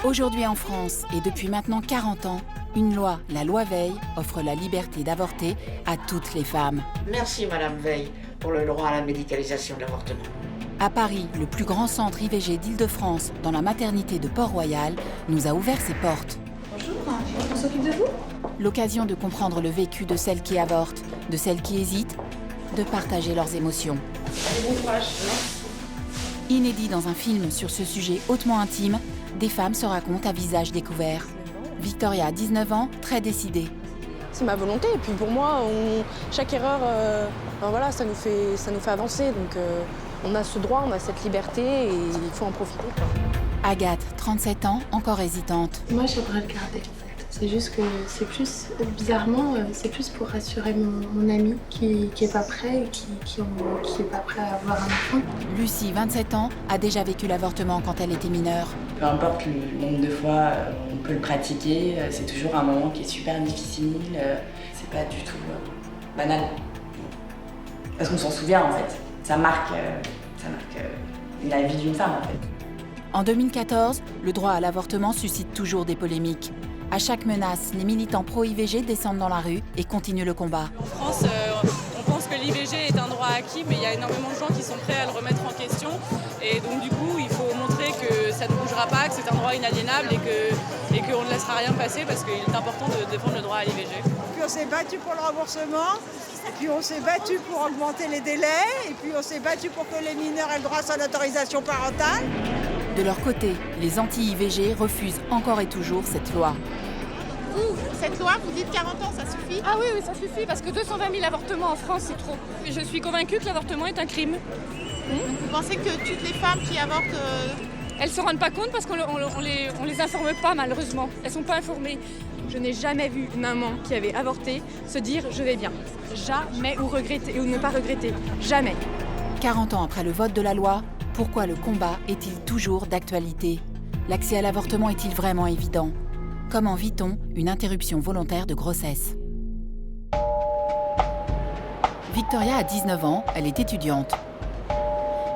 Aujourd'hui en France, et depuis maintenant 40 ans, une loi, la loi Veil, offre la liberté d'avorter à toutes les femmes. Merci Madame Veil pour le droit à la médicalisation de l'avortement. À Paris, le plus grand centre IVG d'Île-de-France, dans la maternité de Port-Royal, nous a ouvert ses portes. Bonjour, on s'occupe de vous? L'occasion de comprendre le vécu de celles qui avortent, de celles qui hésitent, de partager leurs émotions. Allez, bon courage. Inédit dans un film sur ce sujet hautement intime, des femmes se racontent à visage découvert. Victoria a 19 ans, très décidée. C'est ma volonté, et puis pour moi, chaque erreur, voilà, ça nous fait avancer. Donc on a ce droit, on a cette liberté et il faut en profiter. Agathe, 37 ans, encore hésitante. Moi, j'aimerais le garder, en fait. C'est juste que c'est plus, bizarrement, c'est plus pour rassurer mon ami qui est pas prêt et qui est pas prêt à avoir un enfant. Lucie, 27 ans, a déjà vécu l'avortement quand elle était mineure. Peu importe le nombre de fois on peut le pratiquer, c'est toujours un moment qui est super difficile, c'est pas du tout banal. Parce qu'on s'en souvient en fait, ça marque la vie d'une femme en fait. En 2014, le droit à l'avortement suscite toujours des polémiques. À chaque menace, les militants pro-IVG descendent dans la rue et continuent le combat. En France, on pense que l'IVG est un droit acquis, mais il y a énormément de gens qui sont prêts à le remettre en question. Et donc du coup, il faut montrer que ça ne bougera pas, que c'est un droit inaliénable et qu'on ne laissera rien passer parce qu'il est important de défendre le droit à l'IVG. Puis on s'est battu pour le remboursement, et puis on s'est battu pour augmenter les délais, et puis on s'est battu pour que les mineurs aient le droit sans autorisation parentale. De leur côté, les anti-IVG refusent encore et toujours cette loi. Vous, cette loi, vous dites 40 ans, ça suffit? Ah oui, ça suffit, parce que 220 000 avortements en France, c'est trop. Je suis convaincue que l'avortement est un crime. Donc vous pensez que toutes les femmes qui avortent... Elles se rendent pas compte parce qu'on les informe pas, malheureusement. Elles sont pas informées. Je n'ai jamais vu une maman qui avait avorté se dire « je vais bien ». Jamais, ou regretter, ou ne pas regretter. Jamais. 40 ans après le vote de la loi, pourquoi le combat est-il toujours d'actualité? L'accès à l'avortement est-il vraiment évident? Comment vit-on une interruption volontaire de grossesse? Victoria a 19 ans, elle est étudiante.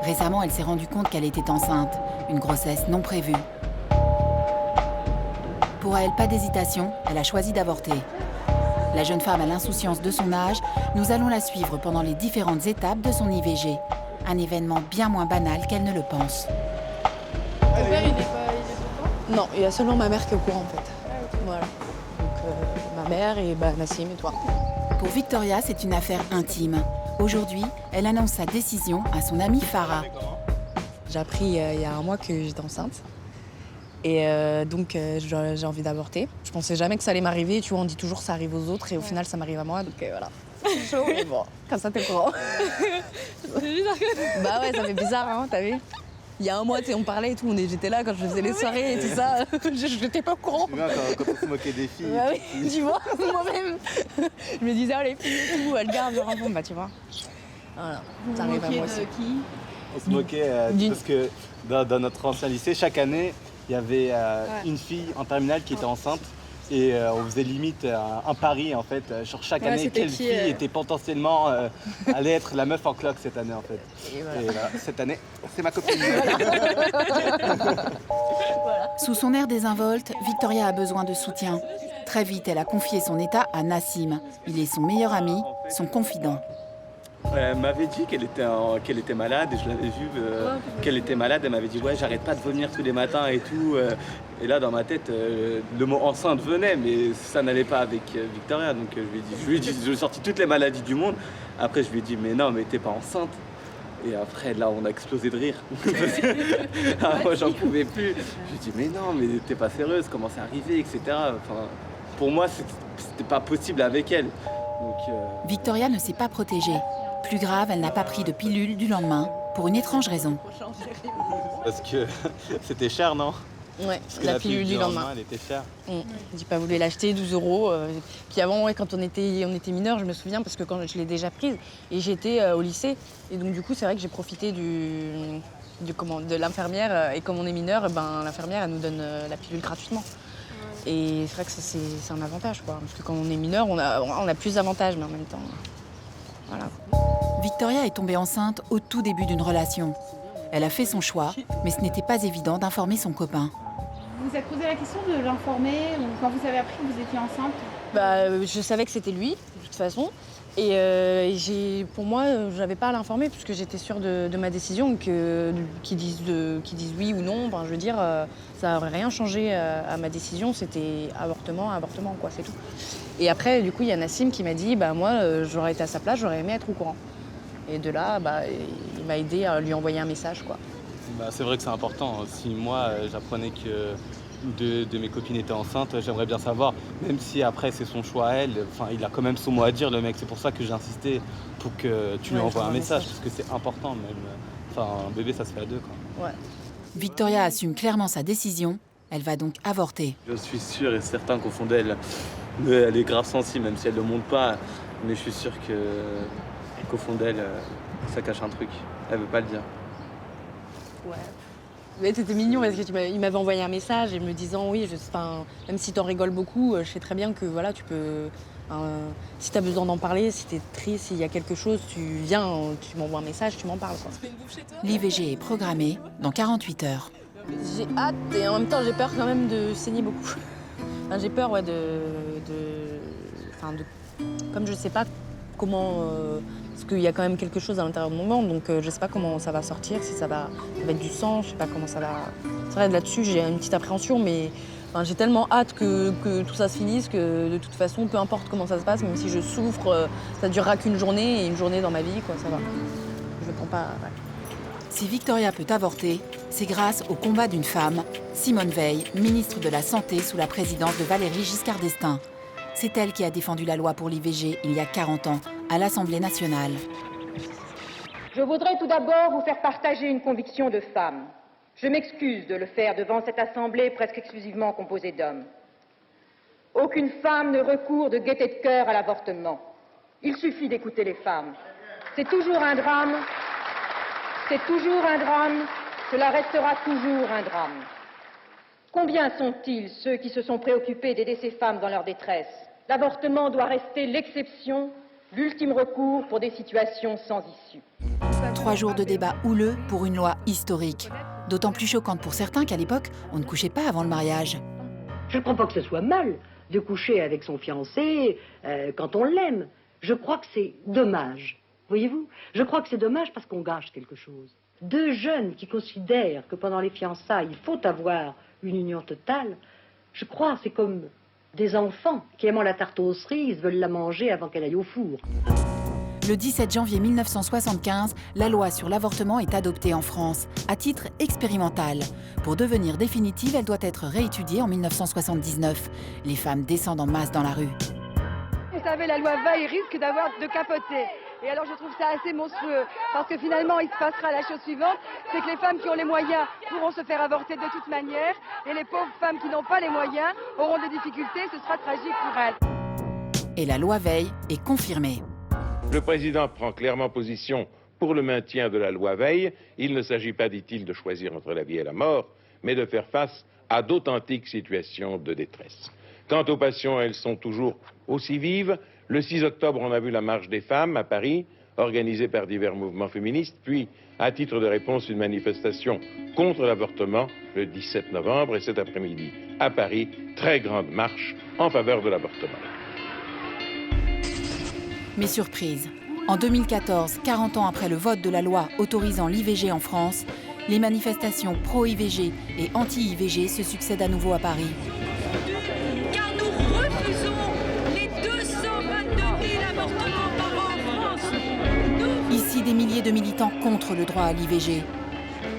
Récemment, elle s'est rendue compte qu'elle était enceinte, une grossesse non prévue. Pour elle, pas d'hésitation, elle a choisi d'avorter. La jeune femme a l'insouciance de son âge, nous allons la suivre pendant les différentes étapes de son IVG. Un événement bien moins banal qu'elle ne le pense. Ton père, il est pas Non, il y a seulement ma mère qui est au courant en fait. Voilà. Donc ma mère et Nassim et toi. Pour Victoria, c'est une affaire intime. Aujourd'hui, elle annonce sa décision à son amie Farah. J'ai appris il y a un mois que j'étais enceinte. Et donc j'ai envie d'avorter. Je pensais jamais que ça allait m'arriver. Tu vois, on dit toujours que ça arrive aux autres et au final ça m'arrive à moi. Donc voilà. C'est chaud, mais bon, comme ça t'es au courant. C'est bizarre que... Bah ouais, ça fait bizarre, hein, t'as vu? Il y a un mois, on parlait et tout, j'étais là quand je faisais les soirées et tout ça. J'étais pas au courant. C'est bien quand on se moquait des filles. Bah oui, tu vois, moi-même. Je me disais, oh les filles et tout, elles gardent leur enfant, bah tu vois. Voilà, ça arrive à moi aussi. On se moquait parce que dans notre ancien lycée, chaque année, il y avait une fille en terminale qui était enceinte. Et on faisait limite un pari en fait, sur chaque année, quelle fille était potentiellement allait être la meuf en cloque cette année en fait. Et voilà, cette année, c'est ma copine. Sous son air désinvolte, Victoria a besoin de soutien. Très vite, elle a confié son état à Nassim. Il est son meilleur ami, son confident. Elle m'avait dit qu'elle était malade et je l'avais vu qu'elle était malade. Elle m'avait dit ouais, j'arrête pas de vomir tous les matins et tout. Et là dans ma tête, le mot enceinte venait, mais ça n'allait pas avec Victoria. Donc je lui ai dit, je lui ai sorti toutes les maladies du monde. Après je lui ai dit mais non, mais t'es pas enceinte. Et après là on a explosé de rire. Moi j'en pouvais plus. Je lui ai dit mais non, mais t'es pas sérieuse, comment c'est arrivé, etc. Enfin, pour moi c'était pas possible avec elle. Donc, Victoria ne s'est pas protégée. Plus grave, elle n'a pas pris de pilule du lendemain, pour une étrange raison. Parce que c'était cher, non? Ouais, parce que la pilule du lendemain. Elle était chère. J'ai pas voulu l'acheter, 12 €. Puis avant, ouais, quand on était mineurs, je me souviens, parce que quand je l'ai déjà prise, et j'étais au lycée. Et donc du coup, c'est vrai que j'ai profité de l'infirmière. Et comme on est mineur, l'infirmière, elle nous donne la pilule gratuitement. Et c'est vrai que ça, c'est un avantage, quoi. Parce que quand on est mineur, on a plus d'avantages, mais en même temps, voilà. Victoria est tombée enceinte au tout début d'une relation. Elle a fait son choix, mais ce n'était pas évident d'informer son copain. Vous vous êtes posé la question de l'informer quand vous avez appris que vous étiez enceinte? Je savais que c'était lui, de toute façon. Et pour moi, je n'avais pas à l'informer puisque j'étais sûre de ma décision, qu'ils disent oui ou non. Je veux dire, ça n'aurait rien changé à ma décision. C'était avortement, quoi, c'est tout. Et après, du coup, il y a Nassim qui m'a dit, moi, j'aurais été à sa place, j'aurais aimé être au courant. Et de là, il m'a aidé à lui envoyer un message, quoi. C'est vrai que c'est important. Si moi, j'apprenais que deux de mes copines étaient enceintes, j'aimerais bien savoir, même si après c'est son choix à elle, il a quand même son mot à dire, le mec. C'est pour ça que j'ai insisté pour que tu lui envoies un message, parce que c'est important même. Un bébé, ça se fait à deux, quoi. Ouais. Victoria assume clairement sa décision. Elle va donc avorter. Je suis sûr et certain qu'au fond d'elle, elle est grave sensible, même si elle ne le montre pas. Mais je suis sûr qu'au fond d'elle, ça cache un truc. Elle veut pas le dire. Ouais. Mais c'était mignon parce qu'il m'avait envoyé un message et me disant oui, même si t'en rigoles beaucoup, je sais très bien que voilà, tu peux. Si t'as besoin d'en parler, si t'es triste, s'il y a quelque chose, tu viens, tu m'envoies un message, tu m'en parles, quoi. L'IVG est programmée dans 48 heures. J'ai hâte et en même temps j'ai peur quand même de saigner beaucoup. J'ai peur comme je sais pas comment. Parce qu'il y a quand même quelque chose à l'intérieur de mon ventre, donc je sais pas comment ça va sortir, si ça va être du sang, je sais pas comment ça va. C'est vrai, là-dessus, j'ai une petite appréhension, mais j'ai tellement hâte que tout ça se finisse que de toute façon, peu importe comment ça se passe, même si je souffre, ça durera qu'une journée et une journée dans ma vie, quoi, ça va. Je prends pas. Ouais. Si Victoria peut avorter, c'est grâce au combat d'une femme, Simone Veil, ministre de la Santé sous la présidence de Valéry Giscard d'Estaing. C'est elle qui a défendu la loi pour l'IVG il y a 40 ans, à l'Assemblée nationale. Je voudrais tout d'abord vous faire partager une conviction de femme. Je m'excuse de le faire devant cette Assemblée presque exclusivement composée d'hommes. Aucune femme ne recourt de gaieté de cœur à l'avortement. Il suffit d'écouter les femmes. C'est toujours un drame. C'est toujours un drame. Cela restera toujours un drame. Combien sont-ils ceux qui se sont préoccupés d'aider ces femmes dans leur détresse? L'avortement doit rester l'exception, l'ultime recours pour des situations sans issue. 3 jours de débat houleux pour une loi historique. D'autant plus choquante pour certains qu'à l'époque, on ne couchait pas avant le mariage. Je ne crois pas que ce soit mal de coucher avec son fiancé quand on l'aime. Je crois que c'est dommage, voyez-vous? Je crois que c'est dommage parce qu'on gâche quelque chose. 2 jeunes qui considèrent que pendant les fiançailles, il faut avoir une union totale, je crois que c'est comme des enfants qui, aimant la tarte aux cerises, veulent la manger avant qu'elle aille au four. Le 17 janvier 1975, la loi sur l'avortement est adoptée en France, à titre expérimental. Pour devenir définitive, elle doit être réétudiée en 1979. Les femmes descendent en masse dans la rue. Vous savez, la loi Veil risque de capoter. Et alors je trouve ça assez monstrueux, parce que finalement il se passera la chose suivante, c'est que les femmes qui ont les moyens pourront se faire avorter de toute manière, et les pauvres femmes qui n'ont pas les moyens auront des difficultés, ce sera tragique pour elles. Et la loi Veil est confirmée. Le président prend clairement position pour le maintien de la loi Veil. Il ne s'agit pas, dit-il, de choisir entre la vie et la mort, mais de faire face à d'authentiques situations de détresse. Quant aux passions, elles sont toujours aussi vives. Le 6 octobre, on a vu la marche des femmes à Paris, organisée par divers mouvements féministes, puis, à titre de réponse, une manifestation contre l'avortement le 17 novembre, et cet après-midi, à Paris, très grande marche en faveur de l'avortement. Mais surprise, en 2014, 40 ans après le vote de la loi autorisant l'IVG en France, les manifestations pro-IVG et anti-IVG se succèdent à nouveau à Paris. Car nous refusons les 222 000 avortements par an en France. Ici, des milliers de militants contre le droit à l'IVG.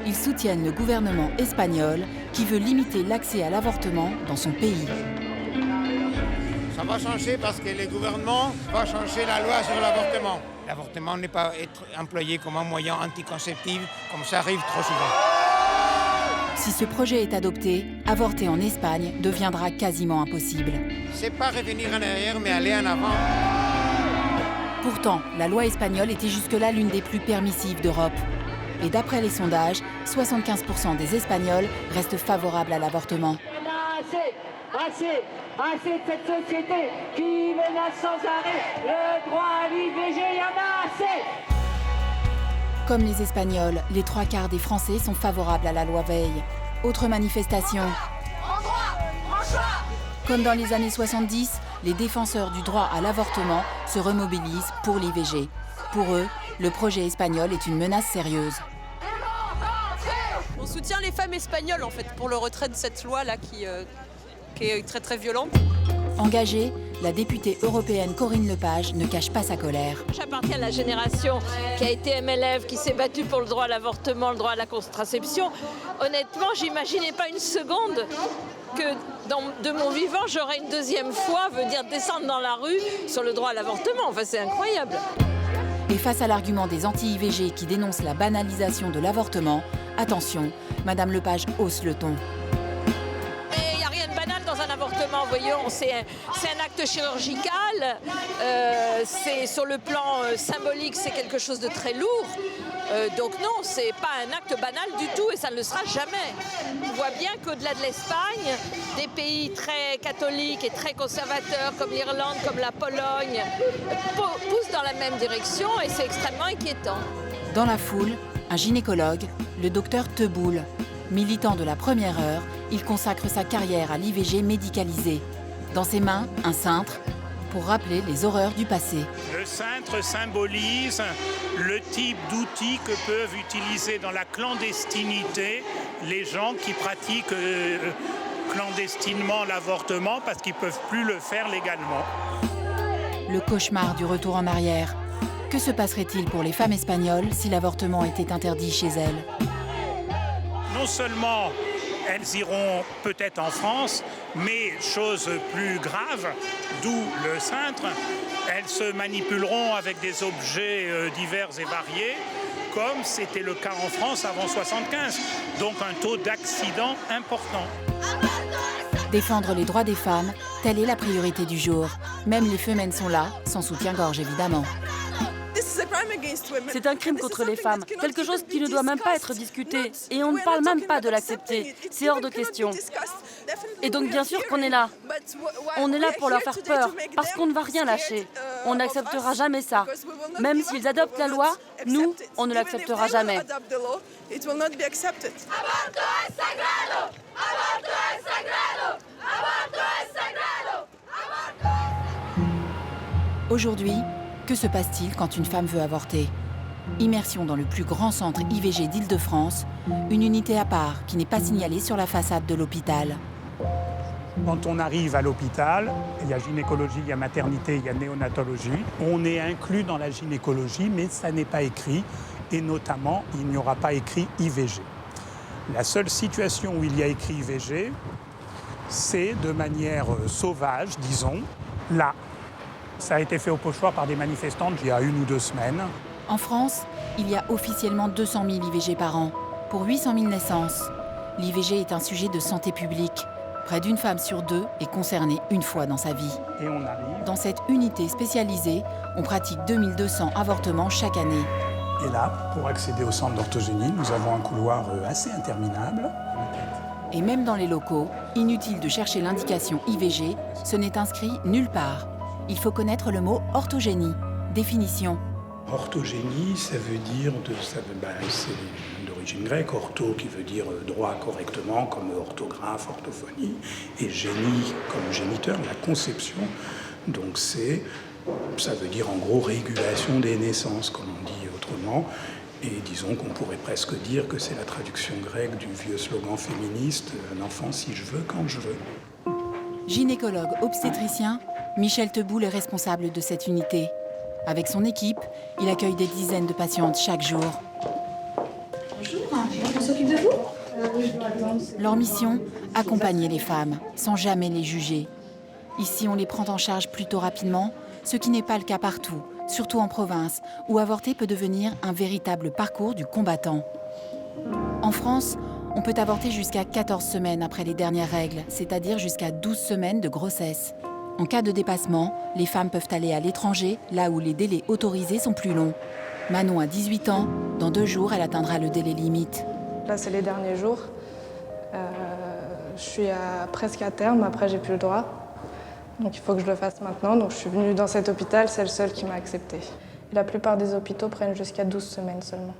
Ils soutiennent le gouvernement espagnol qui veut limiter l'accès à l'avortement dans son pays. Ça va changer parce que le gouvernement va changer la loi sur l'avortement. L'avortement n'est pas être employé comme un moyen anticonceptif, comme ça arrive trop souvent. Si ce projet est adopté, avorter en Espagne deviendra quasiment impossible. C'est pas revenir en arrière, mais aller en avant. Pourtant, la loi espagnole était jusque-là l'une des plus permissives d'Europe. Et d'après les sondages, 75% des Espagnols restent favorables à l'avortement. Assez de cette société qui menace sans arrêt le droit à l'IVG, il y en a assez. Comme les Espagnols, les 3/4 des Français sont favorables à la loi Veil. Autre manifestation. Comme dans les années 70, les défenseurs du droit à l'avortement se remobilisent pour l'IVG. Pour eux, le projet espagnol est une menace sérieuse. On soutient les femmes espagnoles en fait pour le retrait de cette loi-là qui est très très violente. Engagée, la députée européenne Corinne Lepage ne cache pas sa colère. J'appartiens à la génération qui a été MLF, qui s'est battue pour le droit à l'avortement, le droit à la contraception. Honnêtement, j'imaginais pas une seconde que de mon vivant, j'aurais une deuxième fois, veut dire descendre dans la rue sur le droit à l'avortement. Enfin, c'est incroyable. Et face à l'argument des anti-IVG qui dénoncent la banalisation de l'avortement, attention, Madame Lepage hausse le ton. Mais il n'y a rien de banal dans un avortement, voyons, c'est un acte chirurgical, c'est sur le plan symbolique, c'est quelque chose de très lourd. Donc non, c'est pas un acte banal du tout et ça ne le sera jamais. On voit bien qu'au-delà de l'Espagne, des pays très catholiques et très conservateurs comme l'Irlande, comme la Pologne, poussent dans la même direction et c'est extrêmement inquiétant. Dans la foule, un gynécologue, le docteur Teboul. Militant de la première heure, il consacre sa carrière à l'IVG médicalisée. Dans ses mains, un cintre, pour rappeler les horreurs du passé. Le cintre symbolise le type d'outils que peuvent utiliser dans la clandestinité les gens qui pratiquent clandestinement l'avortement parce qu'ils ne peuvent plus le faire légalement. Le cauchemar du retour en arrière. Que se passerait-il pour les femmes espagnoles si l'avortement était interdit chez elles? Non seulement elles iront peut-être en France, mais chose plus grave, d'où le cintre, elles se manipuleront avec des objets divers et variés, comme c'était le cas en France avant 1975. Donc un taux d'accident important. Défendre les droits des femmes, telle est la priorité du jour. Même les femmes sont là, sans soutien-gorge évidemment. C'est un crime contre les femmes, quelque chose qui ne doit même pas être discuté. Et on ne parle même pas de l'accepter. C'est hors de question. Et donc bien sûr qu'on est là. On est là pour leur faire peur, parce qu'on ne va rien lâcher. On n'acceptera jamais ça. Même s'ils adoptent la loi, nous, on ne l'acceptera jamais. Aujourd'hui, que se passe-t-il quand une femme veut avorter? Immersion dans le plus grand centre IVG d'Île-de-France, une unité à part qui n'est pas signalée sur la façade de l'hôpital. Quand on arrive à l'hôpital, il y a gynécologie, il y a maternité, il y a néonatologie. On est inclus dans la gynécologie, mais ça n'est pas écrit. Et notamment, il n'y aura pas écrit IVG. La seule situation où il y a écrit IVG, c'est de manière sauvage, disons, là. Ça a été fait au pochoir par des manifestantes il y a 1 ou 2 semaines. En France, il y a officiellement 200 000 IVG par an, pour 800 000 naissances. L'IVG est un sujet de santé publique. Près d'une femme sur 2 est concernée une fois dans sa vie. Et on arrive. Dans cette unité spécialisée, on pratique 2200 avortements chaque année. Et là, pour accéder au centre d'orthogénie, nous avons un couloir assez interminable. Et même dans les locaux, inutile de chercher l'indication IVG, ce n'est inscrit nulle part. Il faut connaître le mot orthogénie. Définition. Orthogénie, ça veut dire, c'est d'origine grecque, ortho qui veut dire droit correctement, comme orthographe, orthophonie, et génie comme géniteur, la conception. Donc ça veut dire en gros régulation des naissances, comme on dit autrement. Et disons qu'on pourrait presque dire que c'est la traduction grecque du vieux slogan féministe « Un enfant si je veux, quand je veux ». Gynécologue obstétricien, Michel Teboul est responsable de cette unité. Avec son équipe, il accueille des dizaines de patientes chaque jour. Bonjour, on s'occupe de vous? Leur mission, accompagner les femmes, sans jamais les juger. Ici, on les prend en charge plutôt rapidement, ce qui n'est pas le cas partout, surtout en province, où avorter peut devenir un véritable parcours du combattant. En France, on peut avorter jusqu'à 14 semaines après les dernières règles, c'est-à-dire jusqu'à 12 semaines de grossesse. En cas de dépassement, les femmes peuvent aller à l'étranger, là où les délais autorisés sont plus longs. Manon a 18 ans, dans 2 jours, elle atteindra le délai limite. Là, c'est les derniers jours. Je suis presque à terme, après j'ai plus le droit. Donc il faut que je le fasse maintenant. Donc je suis venue dans cet hôpital, c'est le seul qui m'a acceptée. La plupart des hôpitaux prennent jusqu'à 12 semaines seulement.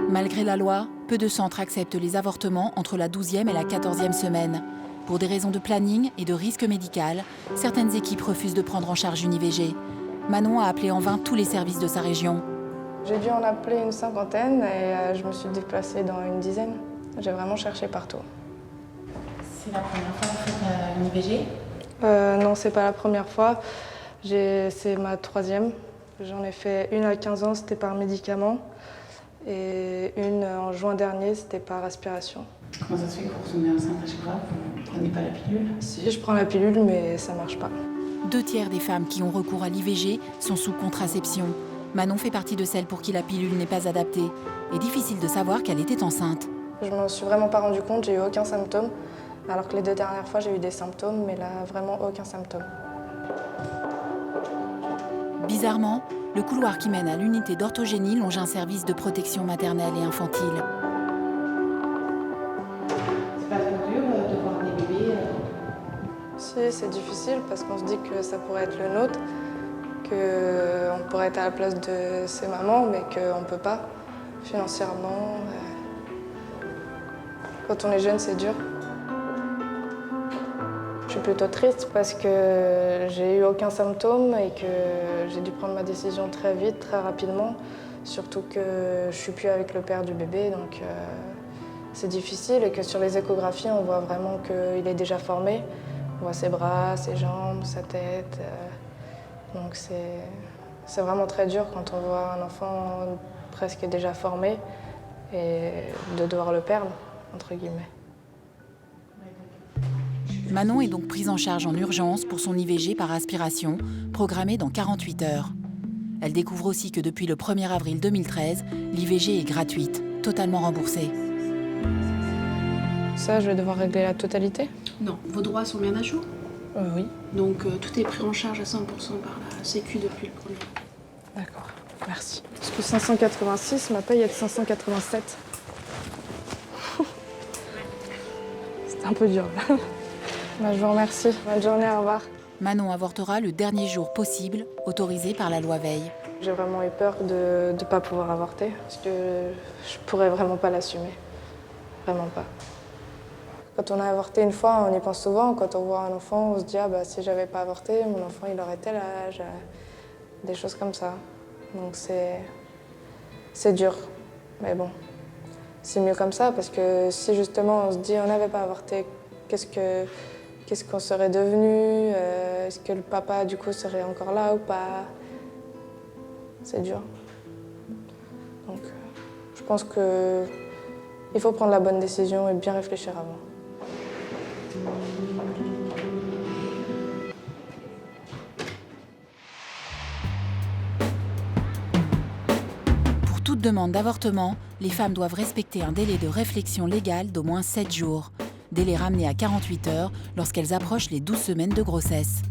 Malgré la loi, peu de centres acceptent les avortements entre la 12e et la 14e semaine. Pour des raisons de planning et de risque médical, certaines équipes refusent de prendre en charge une IVG. Manon a appelé en vain tous les services de sa région. J'ai dû en appeler une cinquantaine et je me suis déplacée dans une dizaine. J'ai vraiment cherché partout. C'est la première fois que vous faites une IVG ? Non, c'est pas la première fois. C'est ma 3e. J'en ai fait une à 15 ans, c'était par médicament. Et une en juin dernier, c'était par aspiration. Comment ça se fait que vous tombez enceinte à chaque fois ? Vous ne prenez pas la pilule ? Si, je prends la pilule, mais ça marche pas. 2/3 des femmes qui ont recours à l'IVG sont sous contraception. Manon fait partie de celles pour qui la pilule n'est pas adaptée. Et difficile de savoir qu'elle était enceinte. Je m'en suis vraiment pas rendu compte, j'ai eu aucun symptôme. Alors que les 2 dernières fois, j'ai eu des symptômes, mais là, vraiment aucun symptôme. Bizarrement, le couloir qui mène à l'unité d'orthogénie longe un service de protection maternelle et infantile. C'est pas trop dur de voir des bébés Si, c'est difficile parce qu'on se dit que ça pourrait être le nôtre, qu'on pourrait être à la place de ses mamans, mais qu'on ne peut pas financièrement. Quand on est jeune, c'est dur. Je suis plutôt triste parce que j'ai eu aucun symptôme et que j'ai dû prendre ma décision très vite, très rapidement. Surtout que je suis plus avec le père du bébé, donc c'est difficile. Et que sur les échographies, on voit vraiment qu'il est déjà formé. On voit ses bras, ses jambes, sa tête. Donc c'est vraiment très dur quand on voit un enfant presque déjà formé et de devoir le perdre, entre guillemets. Manon est donc prise en charge en urgence pour son IVG par aspiration, programmée dans 48 heures. Elle découvre aussi que depuis le 1er avril 2013, l'IVG est gratuite, totalement remboursée. Ça, je vais devoir régler la totalité ? Non, vos droits sont bien à jour. Oui. Donc tout est pris en charge à 100% par la Sécu depuis le premier. D'accord, merci. Parce que 586, ma paye est de 587. C'est un peu dur. Je vous remercie. Bonne journée, au revoir. Manon avortera le dernier jour possible, autorisé par la loi Veil. J'ai vraiment eu peur de ne pas pouvoir avorter, parce que je pourrais vraiment pas l'assumer. Vraiment pas. Quand on a avorté une fois, on y pense souvent. Quand on voit un enfant, on se dit « Ah bah si j'avais pas avorté, mon enfant il aurait tel âge », des choses comme ça. Donc c'est dur, mais bon. C'est mieux comme ça, parce que si justement on se dit « On n'avait pas avorté », qu'est-ce qu'on serait devenu? Est-ce que le papa, du coup, serait encore là ou pas? C'est dur. Donc, je pense qu'il faut prendre la bonne décision et bien réfléchir avant. Pour toute demande d'avortement, les femmes doivent respecter un délai de réflexion légale d'au moins 7 jours. Délai ramené à 48 heures lorsqu'elles approchent les 12 semaines de grossesse.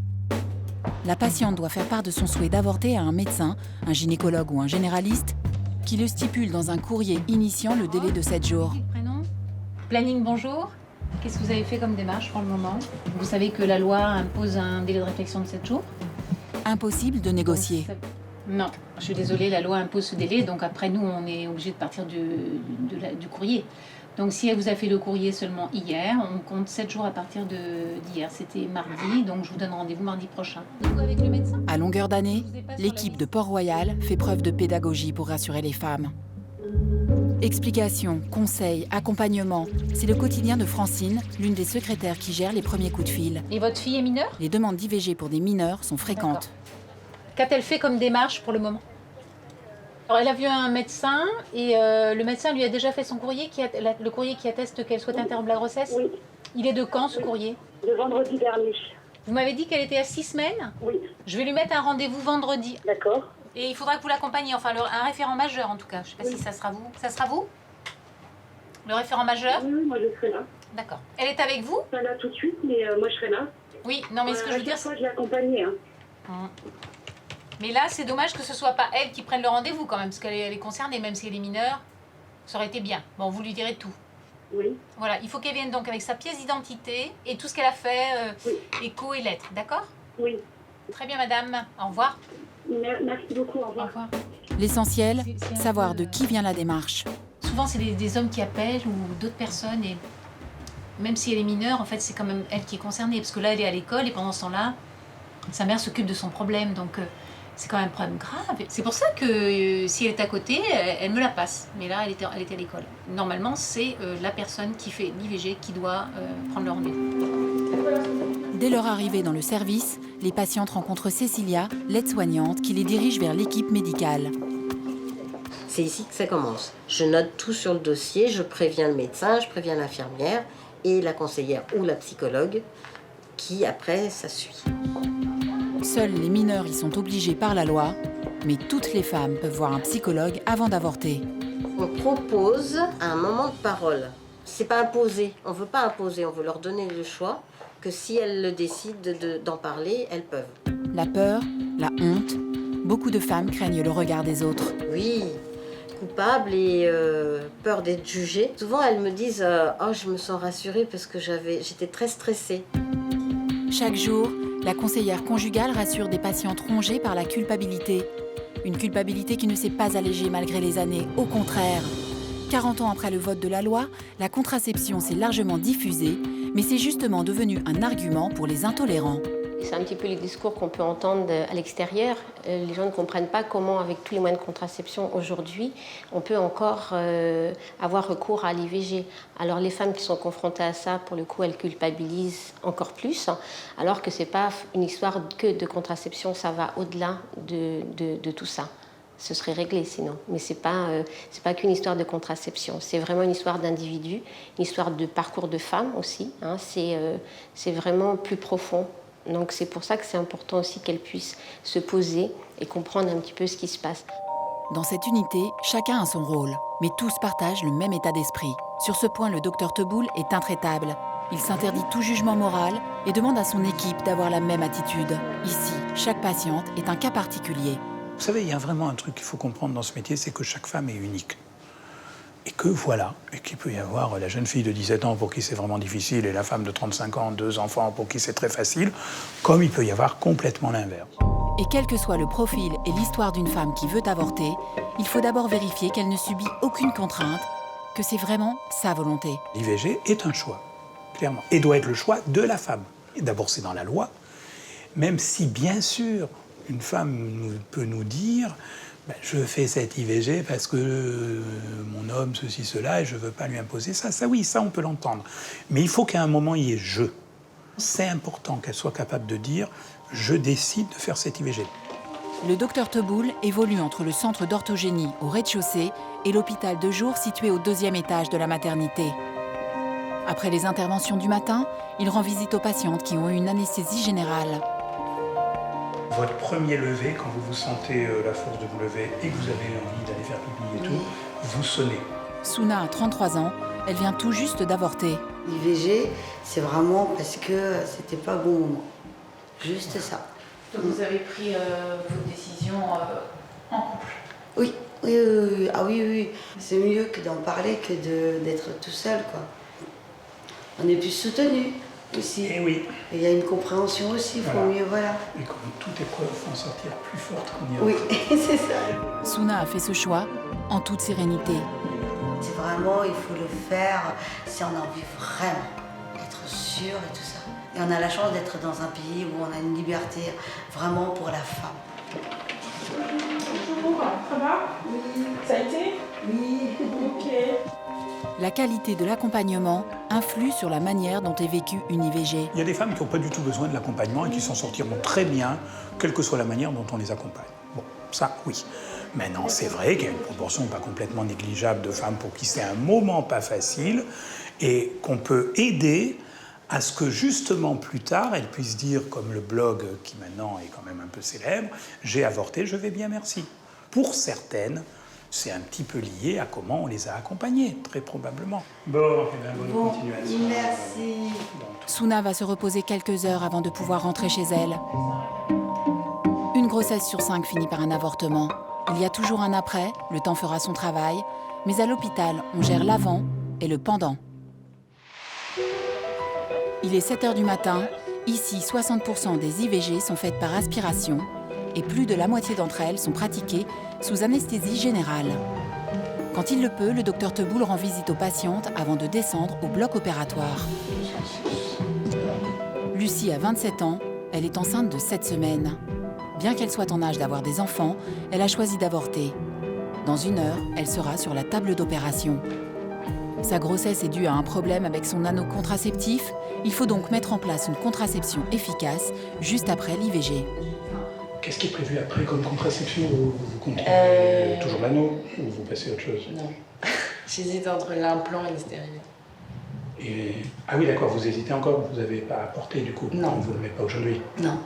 La patiente doit faire part de son souhait d'avorter à un médecin, un gynécologue ou un généraliste, qui le stipule dans un courrier initiant le délai de 7 jours. Prénom ? Planning, bonjour. Qu'est-ce que vous avez fait comme démarche pour le moment? Vous savez que la loi impose un délai de réflexion de 7 jours. Impossible de négocier. Non, je suis désolée, la loi impose ce délai, donc après nous, on est obligé de partir du courrier. Donc si elle vous a fait le courrier seulement hier, on compte 7 jours à partir d'hier. C'était mardi, donc je vous donne rendez-vous mardi prochain. Donc avec le médecin ? À longueur d'année, l'équipe de Port-Royal fait preuve de pédagogie pour rassurer les femmes. Explications, conseils, accompagnement, c'est le quotidien de Francine, l'une des secrétaires qui gère les premiers coups de fil. Et votre fille est mineure ? Les demandes d'IVG pour des mineurs sont fréquentes. Qu'a-t-elle fait comme démarche pour le moment ? Alors, elle a vu un médecin et le médecin lui a déjà fait son courrier, le courrier qui atteste qu'elle souhaite interrompre la grossesse. Oui. Il est de quand ce courrier ? De vendredi dernier. Vous m'avez dit qu'elle était à 6 semaines ? Oui. Je vais lui mettre un rendez-vous vendredi. D'accord. Et il faudra que vous l'accompagniez, enfin un référent majeur en tout cas. Je ne sais pas si ça sera vous. Ça sera vous ? Le référent majeur ? Oui, moi je serai là. D'accord. Elle est avec vous ? Pas là tout de suite, mais moi je serai là. Oui, non mais ce que je veux dire... Je l'ai accompagnée. Mais là, c'est dommage que ce soit pas elle qui prenne le rendez-vous quand même, parce qu'elle est concernée, même si elle est mineure, ça aurait été bien. Bon, vous lui direz tout. Oui. Voilà, il faut qu'elle vienne donc avec sa pièce d'identité et tout ce qu'elle a fait, écho et lettres, d'accord ? Oui. Très bien, madame. Au revoir. Merci beaucoup, au revoir. Au revoir. L'essentiel, savoir de qui vient la démarche. Souvent, c'est des hommes qui appellent ou d'autres personnes et même si elle est mineure, en fait, c'est quand même elle qui est concernée. Parce que là, elle est à l'école et pendant ce temps-là, sa mère s'occupe de son problème. Donc, c'est quand même un problème grave. C'est pour ça que si elle est à côté, elle me la passe. Mais là, elle était à l'école. Normalement, c'est la personne qui fait l'IVG qui doit prendre le rendez-vous. Dès leur arrivée dans le service, les patientes rencontrent Cécilia, l'aide-soignante, qui les dirige vers l'équipe médicale. C'est ici que ça commence. Je note tout sur le dossier, je préviens le médecin, je préviens l'infirmière et la conseillère ou la psychologue qui, après, ça suit. Seuls les mineurs y sont obligés par la loi, mais toutes les femmes peuvent voir un psychologue avant d'avorter. On propose un moment de parole. C'est pas imposé, on veut pas imposer, on veut leur donner le choix que si elles le décident d'en parler, elles peuvent. La peur, la honte, beaucoup de femmes craignent le regard des autres. Oui, coupable et peur d'être jugée. Souvent, elles me disent « Oh, je me sens rassurée parce que j'étais très stressée. » Chaque jour, la conseillère conjugale rassure des patientes rongées par la culpabilité. Une culpabilité qui ne s'est pas allégée malgré les années, au contraire. 40 ans après le vote de la loi, la contraception s'est largement diffusée, mais c'est justement devenu un argument pour les intolérants. C'est un petit peu les discours qu'on peut entendre à l'extérieur. Les gens ne comprennent pas comment, avec tous les moyens de contraception aujourd'hui, on peut encore avoir recours à l'IVG. Alors les femmes qui sont confrontées à ça, pour le coup, elles culpabilisent encore plus, alors que ce n'est pas une histoire que de contraception, ça va au-delà de tout ça. Ce serait réglé sinon. Mais c'est pas qu'une histoire de contraception. C'est vraiment une histoire d'individu, une histoire de parcours de femme aussi. Hein. C'est vraiment plus profond. Donc c'est pour ça que c'est important aussi qu'elles puissent se poser et comprendre un petit peu ce qui se passe. Dans cette unité, chacun a son rôle, mais tous partagent le même état d'esprit. Sur ce point, le docteur Teboul est intraitable. Il s'interdit tout jugement moral et demande à son équipe d'avoir la même attitude. Ici, chaque patiente est un cas particulier. Vous savez, il y a vraiment un truc qu'il faut comprendre dans ce métier, c'est que chaque femme est unique. Et que voilà, et qu'il peut y avoir la jeune fille de 17 ans pour qui c'est vraiment difficile et la femme de 35 ans, 2 enfants pour qui c'est très facile, comme il peut y avoir complètement l'inverse. Et quel que soit le profil et l'histoire d'une femme qui veut avorter, il faut d'abord vérifier qu'elle ne subit aucune contrainte, que c'est vraiment sa volonté. L'IVG est un choix, clairement, et doit être le choix de la femme. Et d'abord, c'est dans la loi, même si, bien sûr, une femme peut nous dire je fais cette IVG parce que mon homme, ceci, cela, et je ne veux pas lui imposer ça. Ça, oui, ça, on peut l'entendre. Mais il faut qu'à un moment, il y ait je. C'est important qu'elle soit capable de dire « je décide de faire cette IVG ». Le docteur Teboul évolue entre le centre d'orthogénie au rez-de-chaussée et l'hôpital de jour situé au 2e étage de la maternité. Après les interventions du matin, il rend visite aux patientes qui ont eu une anesthésie générale. Votre premier lever, quand vous vous sentez la force de vous lever et que vous avez envie d'aller faire pipi et tout, vous sonnez. Souna a 33 ans, elle vient tout juste d'avorter. L'IVG, c'est vraiment parce que c'était pas bon moment. Juste ça. Donc vous avez pris vos décisions en couple? Oui. Ah oui. C'est mieux que d'en parler que d'être tout seul, quoi. On est plus soutenu aussi. Et oui. Et il y a une compréhension aussi, il faut mieux, voilà. Et comme toute épreuve font sortir plus forte qu'on y a. Oui, c'est ça. Souna a fait ce choix en toute sérénité. C'est vraiment, il faut le faire si on a envie vraiment d'être sûr et tout ça. Et on a la chance d'être dans un pays où on a une liberté vraiment pour la femme. Bonjour, ça va? Oui. Ça a été? Oui. Ok. La qualité de l'accompagnement influe sur la manière dont est vécue une IVG. Il y a des femmes qui n'ont pas du tout besoin de l'accompagnement et qui s'en sortiront très bien, quelle que soit la manière dont on les accompagne. Bon, ça, oui. Maintenant, c'est vrai qu'il y a une proportion pas complètement négligeable de femmes pour qui c'est un moment pas facile et qu'on peut aider à ce que justement plus tard, elles puissent dire, comme le blog qui maintenant est quand même un peu célèbre, « J'ai avorté, je vais bien, merci ». Pour certaines, c'est un petit peu lié à comment on les a accompagnées, très probablement. Bonne continuation. Merci. Souna va se reposer quelques heures avant de pouvoir rentrer chez elle. Une grossesse sur 5 finit par un avortement. Il y a toujours un après, le temps fera son travail, mais à l'hôpital, on gère l'avant et le pendant. Il est 7 h du matin. Ici, 60% des IVG sont faites par aspiration et plus de la moitié d'entre elles sont pratiquées sous anesthésie générale. Quand il le peut, le docteur Teboul rend visite aux patientes avant de descendre au bloc opératoire. Lucie a 27 ans, elle est enceinte de 7 semaines. Bien qu'elle soit en âge d'avoir des enfants, elle a choisi d'avorter. Dans 1 heure, elle sera sur la table d'opération. Sa grossesse est due à un problème avec son anneau contraceptif. Il faut donc mettre en place une contraception efficace juste après l'IVG. Qu'est-ce qui est prévu après comme contraception? Vous continuez toujours l'anneau ou vous passez à autre chose? Non. J'hésite entre l'implant et le stérilet. Ah oui, d'accord, vous hésitez encore, vous n'avez pas apporté du coup? Non. Vous ne le mettez pas aujourd'hui? Non.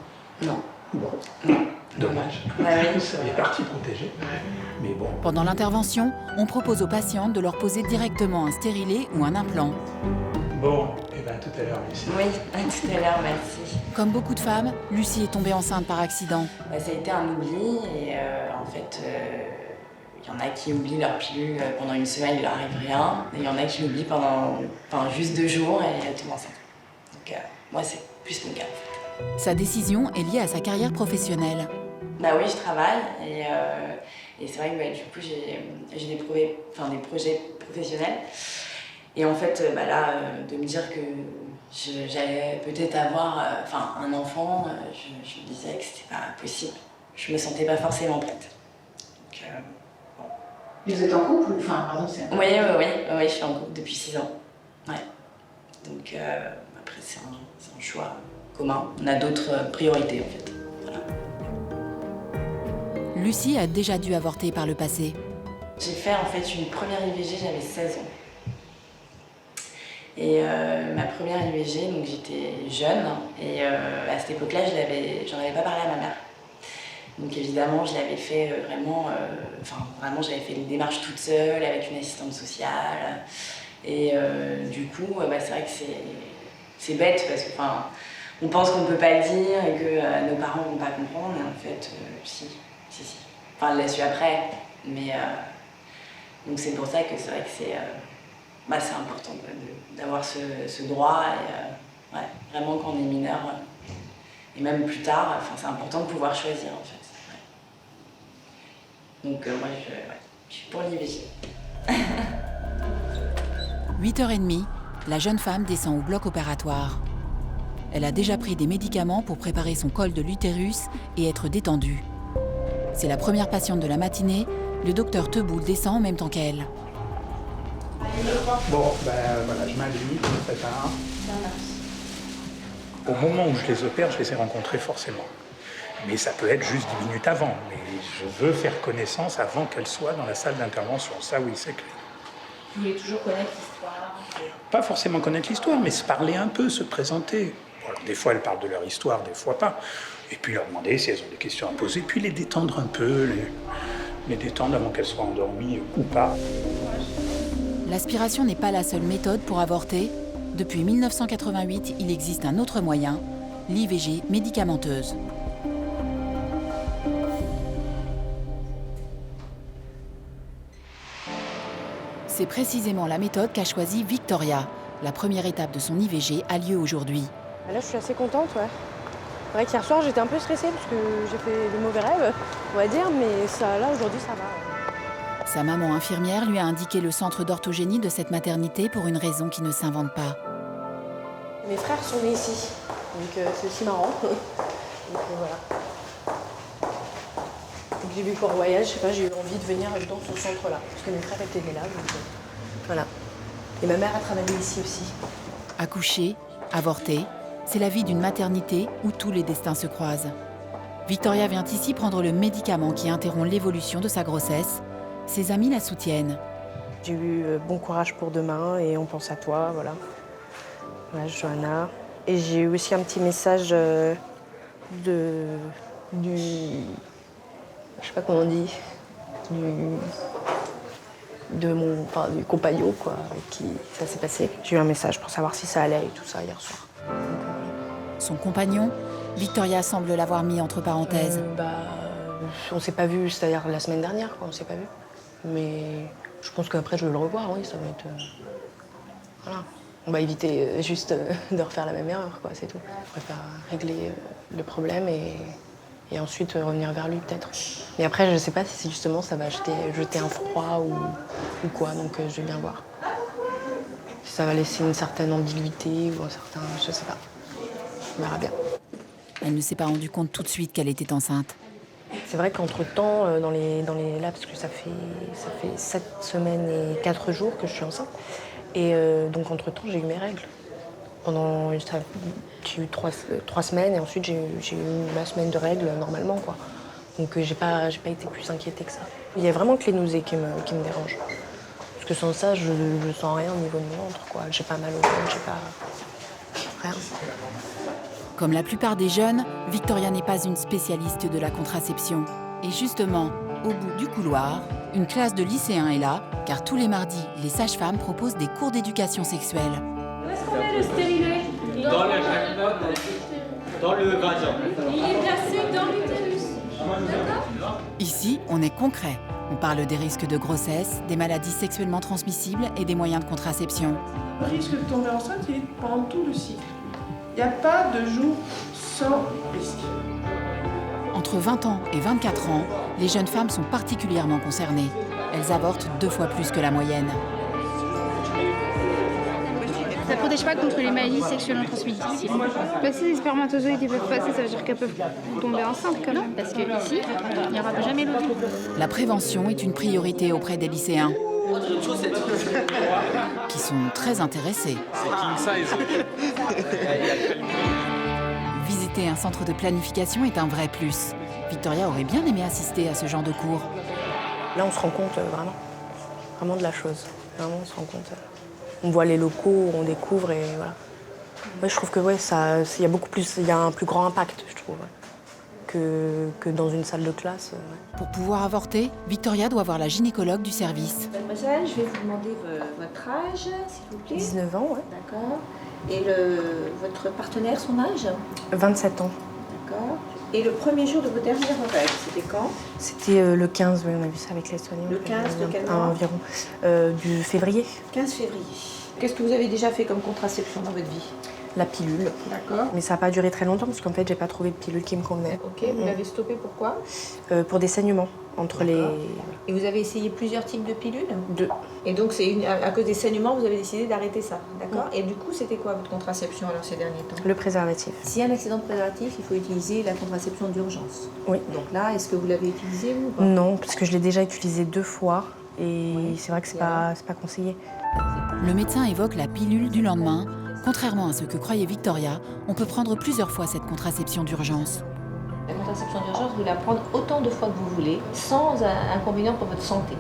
Non. Bon. Non. Dommage. Ça est parti protégé. Mais bon. Pendant l'intervention, on propose aux patientes de leur poser directement un stérilet ou un implant. Bon, et bien tout à l'heure, Lucie. Oui, à tout à l'heure, merci. Comme beaucoup de femmes, Lucie est tombée enceinte par accident. Ça a été un oubli et en fait, il y en a qui oublient leur pilule pendant 1 semaine, il leur arrive rien. Et il y en a qui l'oublient pendant juste 2 jours et elles tombent enceinte. Donc moi, c'est plus mon cas en fait. Sa décision est liée à sa carrière professionnelle. Bah oui, je travaille et c'est vrai que du coup, j'ai des projets professionnels. Et en fait, là, de me dire que j'allais peut-être avoir un enfant, je me disais que c'était pas possible. Je me sentais pas forcément prête. Donc, bon. Vous êtes en couple? Pardon, c'est... Oui, je suis en couple depuis 6 ans. Ouais. Donc après, c'est un choix commun. On a d'autres priorités, en fait. Voilà. Lucie a déjà dû avorter par le passé. J'ai fait en fait une première IVG, j'avais 16 ans. Et ma première IVG, donc j'étais jeune, et à cette époque-là, j'en avais pas parlé à ma mère. Donc évidemment, je l'avais fait vraiment j'avais fait les démarches toute seule, avec une assistante sociale. Et du coup, c'est vrai que c'est bête, parce que on pense qu'on ne peut pas le dire et que nos parents ne vont pas comprendre, mais en fait, si. Enfin, elle l'a su après, mais donc c'est pour ça que c'est vrai que c'est important d'avoir ce droit, et vraiment quand on est mineur, et même plus tard, c'est important de pouvoir choisir en fait. Ouais. Donc moi je suis pour l'IVG. 8h30, la jeune femme descend au bloc opératoire. Elle a déjà pris des médicaments pour préparer son col de l'utérus et être détendue. C'est la première patiente de la matinée, le docteur Teboul descend en même temps qu'elle. Bon, voilà, je m'aligne, je me prépare. Au moment où je les opère, je les ai rencontrés forcément. Mais ça peut être juste 10 minutes avant. Mais je veux faire connaissance avant qu'elles soient dans la salle d'intervention. Ça, oui, c'est clair. Vous voulez toujours connaître l'histoire? Pas forcément connaître l'histoire, mais se parler un peu, se présenter. Alors, des fois, elles parlent de leur histoire, des fois pas. Et puis leur demander si elles ont des questions à poser, puis les détendre un peu, les détendre avant qu'elles soient endormies ou pas. L'aspiration n'est pas la seule méthode pour avorter. Depuis 1988, il existe un autre moyen, l'IVG médicamenteuse. C'est précisément la méthode qu'a choisie Victoria. La première étape de son IVG a lieu aujourd'hui. Là, je suis assez contente, ouais. C'est vrai qu'hier soir, j'étais un peu stressée parce que j'ai fait des mauvais rêves, on va dire, mais là, aujourd'hui, ça va. Sa maman infirmière lui a indiqué le centre d'orthogénie de cette maternité pour une raison qui ne s'invente pas. Mes frères sont nés ici, donc c'est aussi marrant. Donc voilà. Donc j'ai vu pour le voyage, je sais pas, j'ai eu envie de venir dans ce centre-là, parce que mes frères étaient nés là, donc voilà. Et ma mère a travaillé ici aussi. Accoucher, avorter, c'est la vie d'une maternité où tous les destins se croisent. Victoria vient ici prendre le médicament qui interrompt l'évolution de sa grossesse. Ses amis la soutiennent. J'ai eu bon courage pour demain et on pense à toi, voilà. Voilà, Johanna. Et j'ai eu aussi un petit message du je sais pas comment on dit, du compagnon, quoi, avec qui ça s'est passé. J'ai eu un message pour savoir si ça allait et tout ça hier soir. Son compagnon, Victoria semble l'avoir mis entre parenthèses. On s'est pas vu, c'est-à-dire la semaine dernière, quoi, on s'est pas vu. Mais je pense qu'après je vais le revoir, oui, ça va être... Voilà. On va éviter juste de refaire la même erreur, quoi, c'est tout. On préfère régler le problème et Et ensuite revenir vers lui peut-être. Mais après, je sais pas si justement ça va jeter un froid ou quoi, donc je vais bien voir. Si ça va laisser une certaine ambiguïté ou un certain... je sais pas. On verra bien. Elle ne s'est pas rendue compte tout de suite qu'elle était enceinte. C'est vrai qu'entre-temps, dans les laps, parce que ça fait 7 semaines et 4 jours que je suis enceinte, et donc entre-temps, j'ai eu mes règles. J'ai eu 3 semaines et ensuite j'ai eu ma semaine de règles normalement, quoi. Donc j'ai pas été plus inquiétée que ça. Il y a vraiment que les nausées qui me dérangent. Parce que sans ça, je sens rien au niveau de mon ventre, quoi. J'ai pas mal au ventre, j'ai pas... rien. Comme la plupart des jeunes, Victoria n'est pas une spécialiste de la contraception. Et justement, au bout du couloir, une classe de lycéens est là, car tous les mardis, les sages-femmes proposent des cours d'éducation sexuelle. Où est-ce qu'on met le stérilet? Dans le vagin. Il est placé dans l'utérus. D'accord? Ici, on est concret. On parle des risques de grossesse, des maladies sexuellement transmissibles et des moyens de contraception. Le risque de tomber enceinte, il est pendant tout le cycle. Il n'y a pas de jour sans risque. Entre 20 ans et 24 ans, les jeunes femmes sont particulièrement concernées. Elles avortent 2 fois plus que la moyenne. Ça ne protège pas contre les maladies sexuellement transmissibles. Si les spermatozoïdes peuvent passer, ça veut dire qu'elles peuvent tomber enceintes quand même. Parce qu'ici, il n'y aura jamais l'eau. La prévention est une priorité auprès des lycéens, qui sont très intéressés. C'est king size. Visiter un centre de planification est un vrai plus. Victoria aurait bien aimé assister à ce genre de cours. Là, on se rend compte vraiment de la chose. Vraiment, on se rend compte. On voit les locaux, on découvre et voilà. Ouais, je trouve que il y a un plus grand impact, je trouve, que dans une salle de classe. Pour pouvoir avorter, Victoria doit voir la gynécologue du service. Mademoiselle, je vais vous demander votre âge, s'il vous plaît. 19 ans, ouais. D'accord. Et votre partenaire, son âge? 27 ans. D'accord. Et le premier jour de vos dernières règles, c'était quand? C'était le 15, oui, on a vu ça avec les soignants. Le 15 de quel mois? Environ. Du février. 15 février. Qu'est-ce que vous avez déjà fait comme contraception dans votre vie? La pilule. D'accord. Mais ça n'a pas duré très longtemps parce qu'en fait, j'ai pas trouvé de pilule qui me convenait. Ok, vous l'avez stoppé pourquoi? Pour des saignements entre les... Et vous avez essayé plusieurs types de pilules? 2. Et donc, à cause des saignements, vous avez décidé d'arrêter ça, d'accord? Et du coup, c'était quoi votre contraception alors ces derniers temps? Le préservatif. S'il y a un accident de préservatif, il faut utiliser la contraception d'urgence. Oui. Donc là, est-ce que vous l'avez utilisé ou pas? Non, parce que je l'ai déjà utilisé 2 fois et c'est vrai que c'est pas conseillé. Le médecin évoque la pilule du lendemain. Contrairement à ce que croyait Victoria, on peut prendre plusieurs fois cette contraception d'urgence. La contraception d'urgence, vous la prendre autant de fois que vous voulez, sans inconvénient pour votre santé.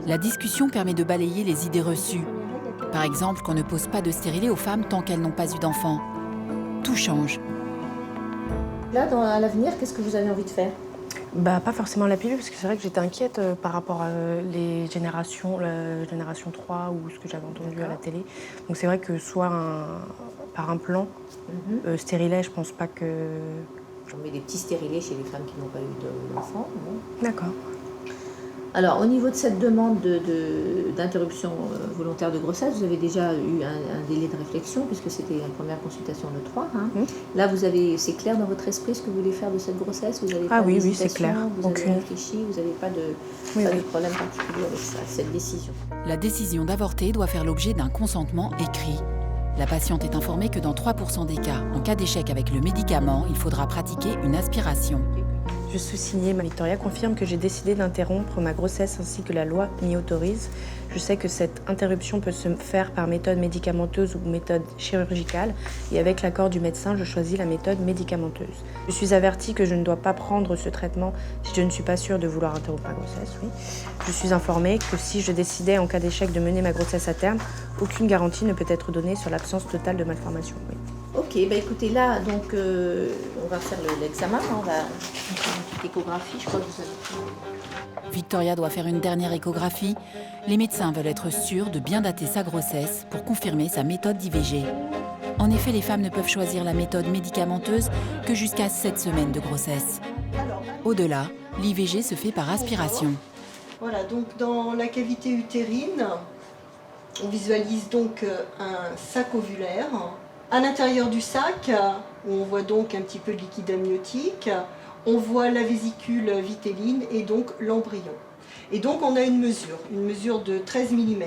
La discussion permet de balayer les idées reçues. Par exemple, qu'on ne pose pas de stérilet aux femmes tant qu'elles n'ont pas eu d'enfant. Tout change. Là, à l'avenir, qu'est-ce que vous avez envie de faire? Pas forcément la pilule, parce que c'est vrai que j'étais inquiète par rapport à la génération 3 ou ce que j'avais entendu à la télé. Donc c'est vrai que soit par implant, stérilet, je pense pas que... On met des petits stérilets chez les femmes qui n'ont pas eu d'enfant. Bon. D'accord. Alors, au niveau de cette demande d'interruption volontaire de grossesse, vous avez déjà eu un délai de réflexion, puisque c'était une première consultation le 3. Hein. Là, c'est clair dans votre esprit ce que vous voulez faire de cette grossesse? Vous avez oui, c'est clair. Vous avez réfléchi, vous n'avez pas de problème particulier avec cette décision. La décision d'avorter doit faire l'objet d'un consentement écrit. La patiente est informée que dans 3% des cas, en cas d'échec avec le médicament, il faudra pratiquer une aspiration. Je suis signée, Victoria confirme que j'ai décidé d'interrompre ma grossesse ainsi que la loi m'y autorise. Je sais que cette interruption peut se faire par méthode médicamenteuse ou méthode chirurgicale et avec l'accord du médecin, je choisis la méthode médicamenteuse. Je suis avertie que je ne dois pas prendre ce traitement si je ne suis pas sûre de vouloir interrompre ma grossesse. Oui. Je suis informée que si je décidais en cas d'échec de mener ma grossesse à terme, aucune garantie ne peut être donnée sur l'absence totale de malformation. Oui. Ok, écoutez, là, donc, on va faire l'examen, on va faire une petite échographie, je crois que vous avez... Victoria doit faire une dernière échographie. Les médecins veulent être sûrs de bien dater sa grossesse pour confirmer sa méthode d'IVG. En effet, les femmes ne peuvent choisir la méthode médicamenteuse que jusqu'à 7 semaines de grossesse. Au-delà, l'IVG se fait par aspiration. Voilà, donc dans la cavité utérine, on visualise donc un sac ovulaire. À l'intérieur du sac, où on voit donc un petit peu de liquide amniotique, on voit la vésicule vitelline et donc l'embryon. Et donc on a une mesure de 13 mm.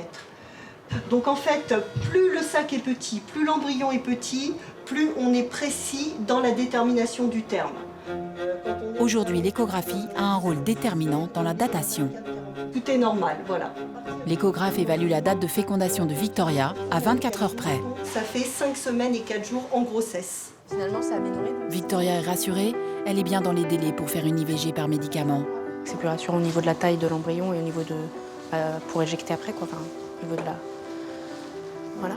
Donc en fait, plus le sac est petit, plus l'embryon est petit, plus on est précis dans la détermination du terme. Aujourd'hui, l'échographie a un rôle déterminant dans la datation. Tout est normal, voilà. L'échographe évalue la date de fécondation de Victoria à 24 heures près. Ça fait 5 semaines et 4 jours en grossesse. Finalement, ça a amélioré. Victoria est rassurée, elle est bien dans les délais pour faire une IVG par médicament. C'est plus rassurant au niveau de la taille de l'embryon et au niveau de... pour éjecter après, quoi. Enfin, au niveau de la... Voilà.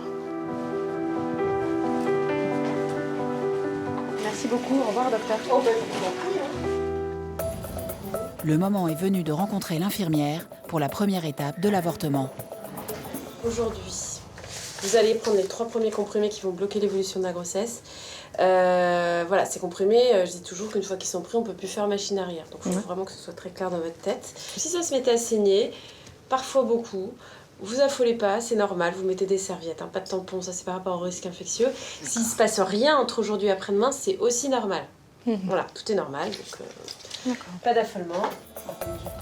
Merci beaucoup. Au revoir, docteur. Le moment est venu de rencontrer l'infirmière pour la première étape de l'avortement. Aujourd'hui, vous allez prendre les 3 premiers comprimés qui vont bloquer l'évolution de la grossesse. Voilà, ces comprimés, je dis toujours qu'une fois qu'ils sont pris, on ne peut plus faire machine arrière. Donc il faut vraiment que ce soit très clair dans votre tête. Si ça se mettait à saigner, parfois beaucoup, vous affolez pas, c'est normal, vous mettez des serviettes, hein, pas de tampons, ça c'est par rapport au risque infectieux. S'il ne se passe rien entre aujourd'hui et après-demain, c'est aussi normal. Voilà, tout est normal, donc pas d'affolement.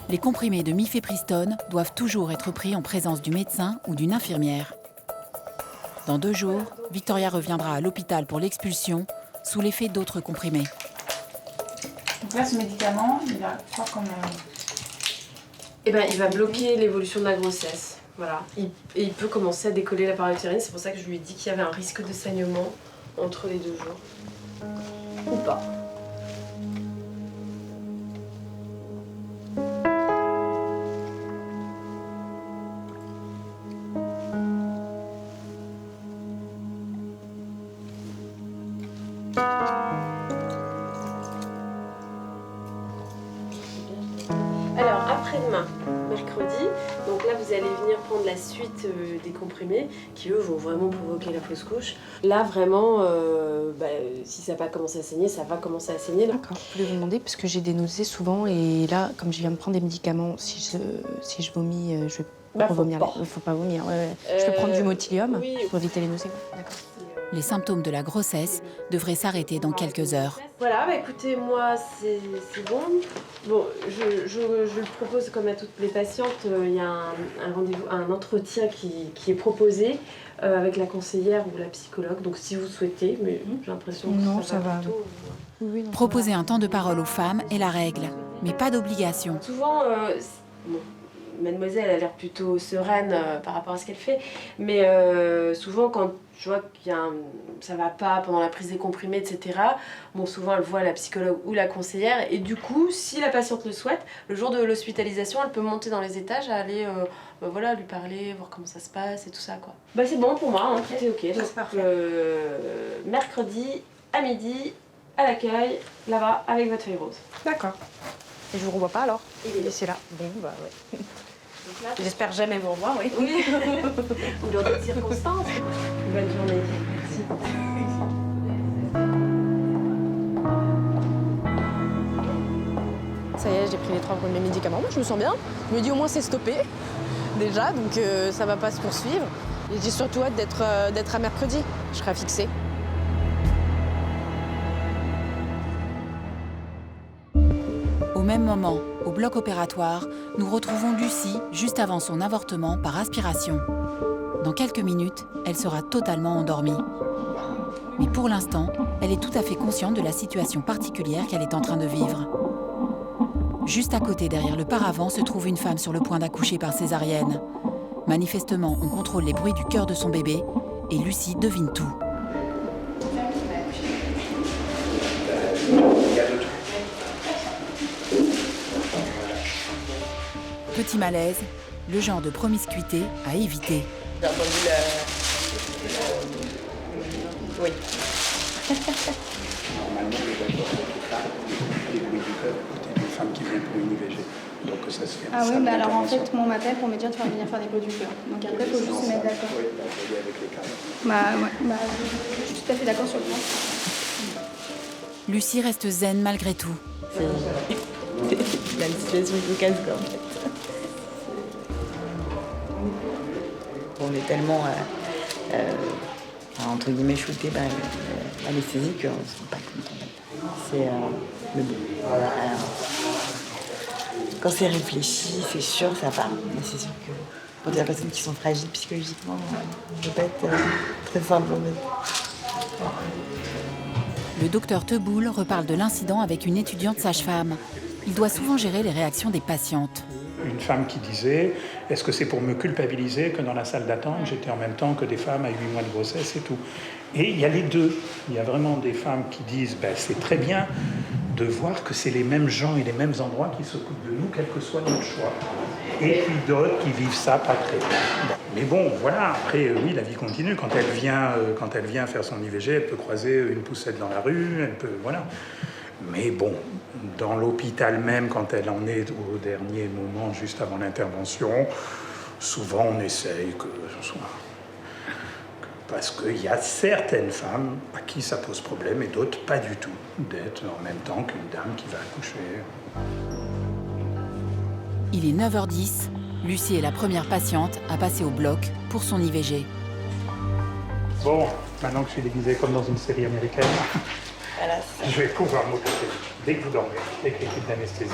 Les comprimés de mifepristone doivent toujours être pris en présence du médecin ou d'une infirmière. Dans 2 jours, Victoria reviendra à l'hôpital pour l'expulsion, sous l'effet d'autres comprimés. Donc là, ce médicament, il va faire comme... Eh ben, il va bloquer l'évolution de la grossesse. Voilà. Et il peut commencer à décoller la paroi utérine. C'est pour ça que je lui ai dit qu'il y avait un risque de saignement entre les 2 jours. Ou pas. Alors, après-demain, mercredi, donc là vous allez venir prendre la suite des comprimés qui eux vont vraiment provoquer la fausse couche. Là vraiment, si ça n'a pas commencé à saigner, ça va commencer à saigner. D'accord, je voulais vous demander parce que j'ai des nausées souvent et là, comme je viens de prendre des médicaments, si je vomis, je vais revomir. Il ne faut pas vomir, ouais. Je peux prendre du motilium pour éviter les nausées. D'accord. Les symptômes de la grossesse devraient s'arrêter dans quelques heures. Voilà, écoutez, moi c'est bon. Bon, je le propose comme à toutes les patientes, il y a un rendez-vous, un entretien qui est proposé avec la conseillère ou la psychologue. Donc si vous souhaitez, mais j'ai l'impression que ça va plutôt. Proposer un temps de parole aux femmes est la règle, mais pas d'obligation. Souvent, mademoiselle elle a l'air plutôt sereine par rapport à ce qu'elle fait, mais souvent quand je vois qu'il y a ça va pas pendant la prise des comprimés, etc. Bon, souvent elle voit la psychologue ou la conseillère et du coup, si la patiente le souhaite, le jour de l'hospitalisation, elle peut monter dans les étages, aller voilà, lui parler, voir comment ça se passe et tout ça, quoi. Bah c'est bon pour moi, hein, tout est ok. Donc, mercredi à midi, à l'accueil, là-bas, avec votre feuille rose. D'accord. Et je vous revois pas alors? Il est là. C'est là. Bon, bah ouais. J'espère jamais vous revoir, oui. Oui. Ou dans d'autres circonstances. Bonne journée. Merci. Ça y est, j'ai pris les 3 premiers médicaments. Moi, je me sens bien. Je me dis au moins c'est stoppé déjà, donc ça va pas se poursuivre. Et j'ai surtout hâte d'être à mercredi. Je serai fixée. Au même moment, au bloc opératoire, nous retrouvons Lucie juste avant son avortement par aspiration. Dans quelques minutes, elle sera totalement endormie. Mais pour l'instant, elle est tout à fait consciente de la situation particulière qu'elle est en train de vivre. Juste à côté, derrière le paravent, se trouve une femme sur le point d'accoucher par césarienne. Manifestement, on contrôle les bruits du cœur de son bébé et Lucie devine tout. Petit malaise, le genre de promiscuité à éviter. J'ai entendu oui. Normalement, les bruits du cœur côté des femmes qui viennent pour une IVG. Donc ça se fait. Ah oui, mais alors en fait, on m'appelle pour me dire tu vas venir faire des bruits du cœur. Donc après, il faut juste se mettre d'accord. Oui, avec les cas. Bah ouais, je suis tout à fait d'accord sur le point. Lucie reste zen malgré tout. La situation qui me casse en fait. On est tellement entre guillemets shooté l'anesthésie qu'on ne se pas content. C'est mais bon, voilà. Quand c'est réfléchi, c'est sûr, ça part. Mais c'est sûr que pour des personnes qui sont fragiles psychologiquement, ça peut pas être très simple. Le docteur Teboul reparle de l'incident avec une étudiante sage-femme. Il doit souvent gérer les réactions des patientes. Une femme qui disait « Est-ce que c'est pour me culpabiliser que dans la salle d'attente, j'étais en même temps que des femmes à 8 mois de grossesse et tout ?» Et il y a les deux. Il y a vraiment des femmes qui disent « C'est très bien de voir que c'est les mêmes gens et les mêmes endroits qui s'occupent de nous, quel que soit notre choix. » Et puis d'autres qui vivent ça pas très bien. Mais bon, voilà, après, oui, la vie continue. Quand elle vient faire son IVG, elle peut croiser une poussette dans la rue, elle peut... Voilà. Mais bon, dans l'hôpital même, quand elle en est au dernier moment, juste avant l'intervention, souvent on essaye que ce soit... Parce qu'il y a certaines femmes à qui ça pose problème et d'autres pas du tout, d'être en même temps qu'une dame qui va accoucher. Il est 9h10, Lucie est la première patiente à passer au bloc pour son IVG. Bon, maintenant que je suis déguisée comme dans une série américaine, voilà, je vais pouvoir m'occuper. Dès que vous dormez, dès que l'équipe d'anesthésie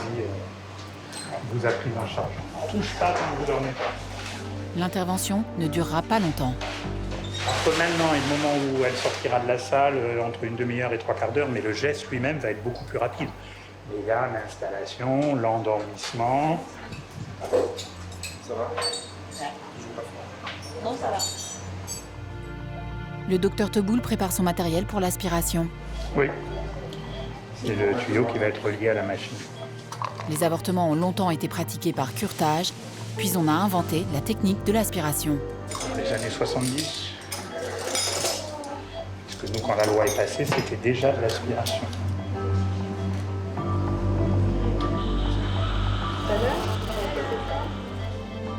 vous a pris en charge. Touche pas quand vous dormez pas. L'intervention ne durera pas longtemps. Entre maintenant et le moment où elle sortira de la salle, entre une demi-heure et 3/4 d'heure, mais le geste lui-même va être beaucoup plus rapide. Il y a l'installation, l'endormissement. Ça va? Non, ça va. Le docteur Teboul prépare son matériel pour l'aspiration. Oui. C'est le tuyau qui va être relié à la machine. Les avortements ont longtemps été pratiqués par curetage, puis on a inventé la technique de l'aspiration. Dans les années 70, parce que nous, quand la loi est passée, c'était déjà de l'aspiration.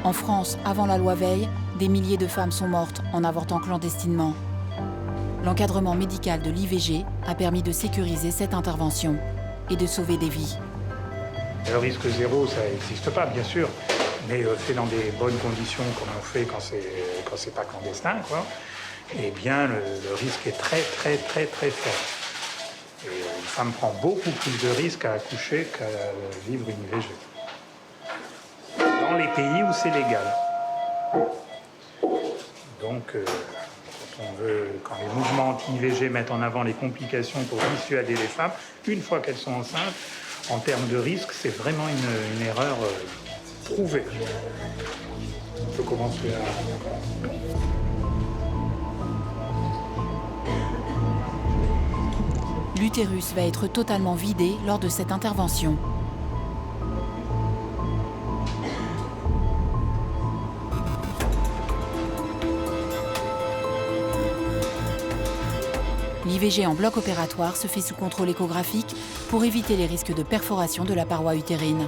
En France, avant la loi Veil, des milliers de femmes sont mortes en avortant clandestinement. L'encadrement médical de l'IVG a permis de sécuriser cette intervention et de sauver des vies. Le risque zéro, ça n'existe pas, bien sûr, mais fait dans des bonnes conditions, comme on fait quand c'est pas clandestin, quoi. Eh bien, le risque est très fort. Et une femme prend beaucoup plus de risques à accoucher qu'à vivre une IVG. Dans les pays où c'est légal. Donc, quand les mouvements anti-IVG mettent en avant les complications pour dissuader les femmes, une fois qu'elles sont enceintes, en termes de risque, c'est vraiment une erreur prouvée. On peut commencer à... L'utérus va être totalement vidé lors de cette intervention. L'IVG en bloc opératoire se fait sous contrôle échographique pour éviter les risques de perforation de la paroi utérine.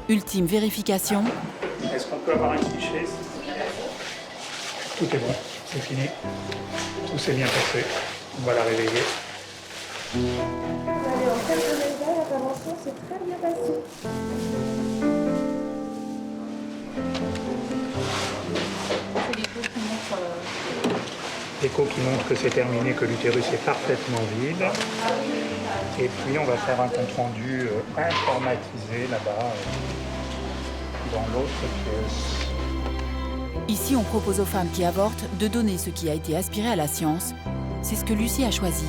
Ultime vérification. Est-ce qu'on peut avoir un cliché? Tout est bon, c'est fini. Tout s'est bien passé. On va la réveiller. Allez, en fait, l'intervention s'est très bien passée. L'écho qui montre que c'est terminé, que l'utérus est parfaitement vide. Et puis on va faire un compte-rendu informatisé là-bas, dans l'autre pièce. Ici, on propose aux femmes qui avortent de donner ce qui a été aspiré à la science. C'est ce que Lucie a choisi.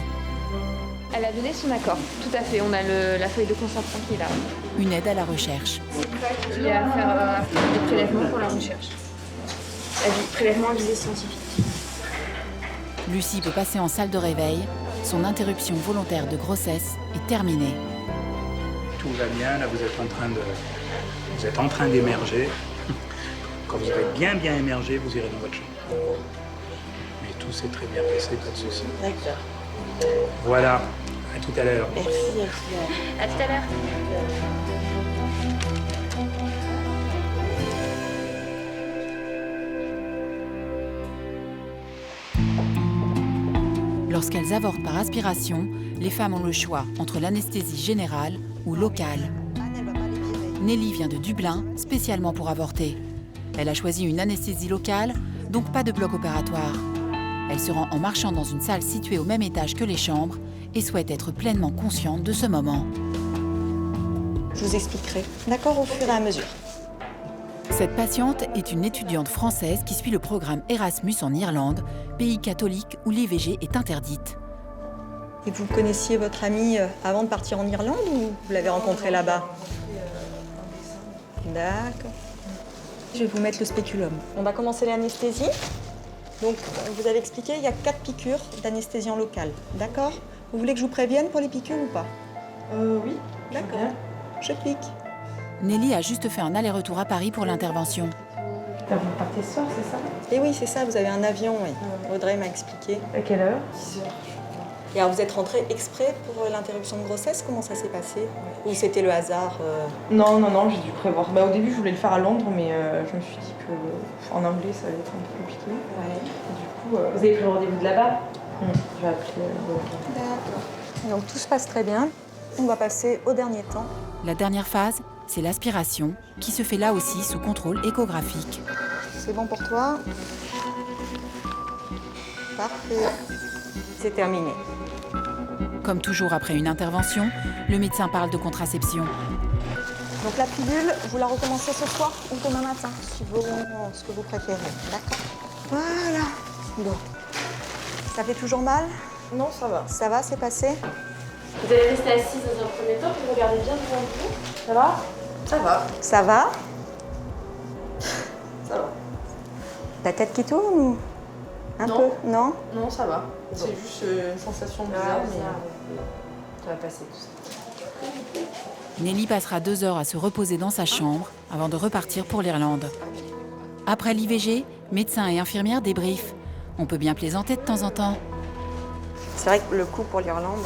Elle a donné son accord, tout à fait. On a la feuille de consentement qui est là. Une aide à la recherche. Il y a à faire des prélèvements pour la recherche. Prélèvements à visée scientifique. Lucie peut passer en salle de réveil. Son interruption volontaire de grossesse est terminée. Tout va bien, là vous êtes en train d'émerger. Quand vous aurez bien émergé, vous irez dans votre chambre. Mais tout s'est très bien passé, pas de soucis. D'accord. Voilà, à tout à l'heure. Merci, à tout à l'heure. Lorsqu'elles avortent par aspiration, les femmes ont le choix entre l'anesthésie générale ou locale. Nelly vient de Dublin, spécialement pour avorter. Elle a choisi une anesthésie locale, donc pas de bloc opératoire. Elle se rend en marchant dans une salle située au même étage que les chambres et souhaite être pleinement consciente de ce moment. Je vous expliquerai, d'accord, au fur et à mesure. Cette patiente est une étudiante française qui suit le programme Erasmus en Irlande, pays catholique où l'IVG est interdite. Et vous connaissiez votre amie avant de partir en Irlande ou vous l'avez rencontrée là-bas? D'accord. Je vais vous mettre le spéculum. On va commencer l'anesthésie. Donc, vous avez expliqué, il y a 4 piqûres d'anesthésiant local, d'accord? Vous voulez que je vous prévienne pour les piqûres ou pas? Oui, d'accord. Je pique. Nelly a juste fait un aller-retour à Paris pour l'intervention. Vous partez ce soir, c'est ça? Eh oui, c'est ça, vous avez un avion, oui. Audrey m'a expliqué. À quelle heure? 10h. Et alors, vous êtes rentrée exprès pour l'interruption de grossesse? Comment ça s'est passé? Ou c'était le hasard? Non, j'ai dû prévoir. Au début, je voulais le faire à Londres, mais je me suis dit qu'en anglais, ça allait être un peu compliqué. Ouais. Du coup, vous avez pris le rendez-vous de là-bas? Je vais appeler. D'accord. Donc, tout se passe très bien. On va passer au dernier temps. La dernière phase, c'est l'aspiration, qui se fait là aussi sous contrôle échographique. C'est bon pour toi? Parfait. C'est terminé. Comme toujours après une intervention, le médecin parle de contraception. Donc la pilule, vous la recommencez ce soir ou demain matin, suivant ce que vous préférez. D'accord? Voilà. Bon. Ça fait toujours mal? Non, ça va. Ça va, c'est passé? Vous allez rester assise dans un premier temps, puis regardez bien devant vous. Ça va? Ça va. Ça va? Ça va. La tête qui tourne ou un peu? Non? Non, ça va. C'est juste une sensation bizarre, mais ça va passer tout ça. Nelly passera 2 heures à se reposer dans sa chambre avant de repartir pour l'Irlande. Après l'IVG, médecins et infirmières débriefent. On peut bien plaisanter de temps en temps. C'est vrai que le coup pour l'Irlande,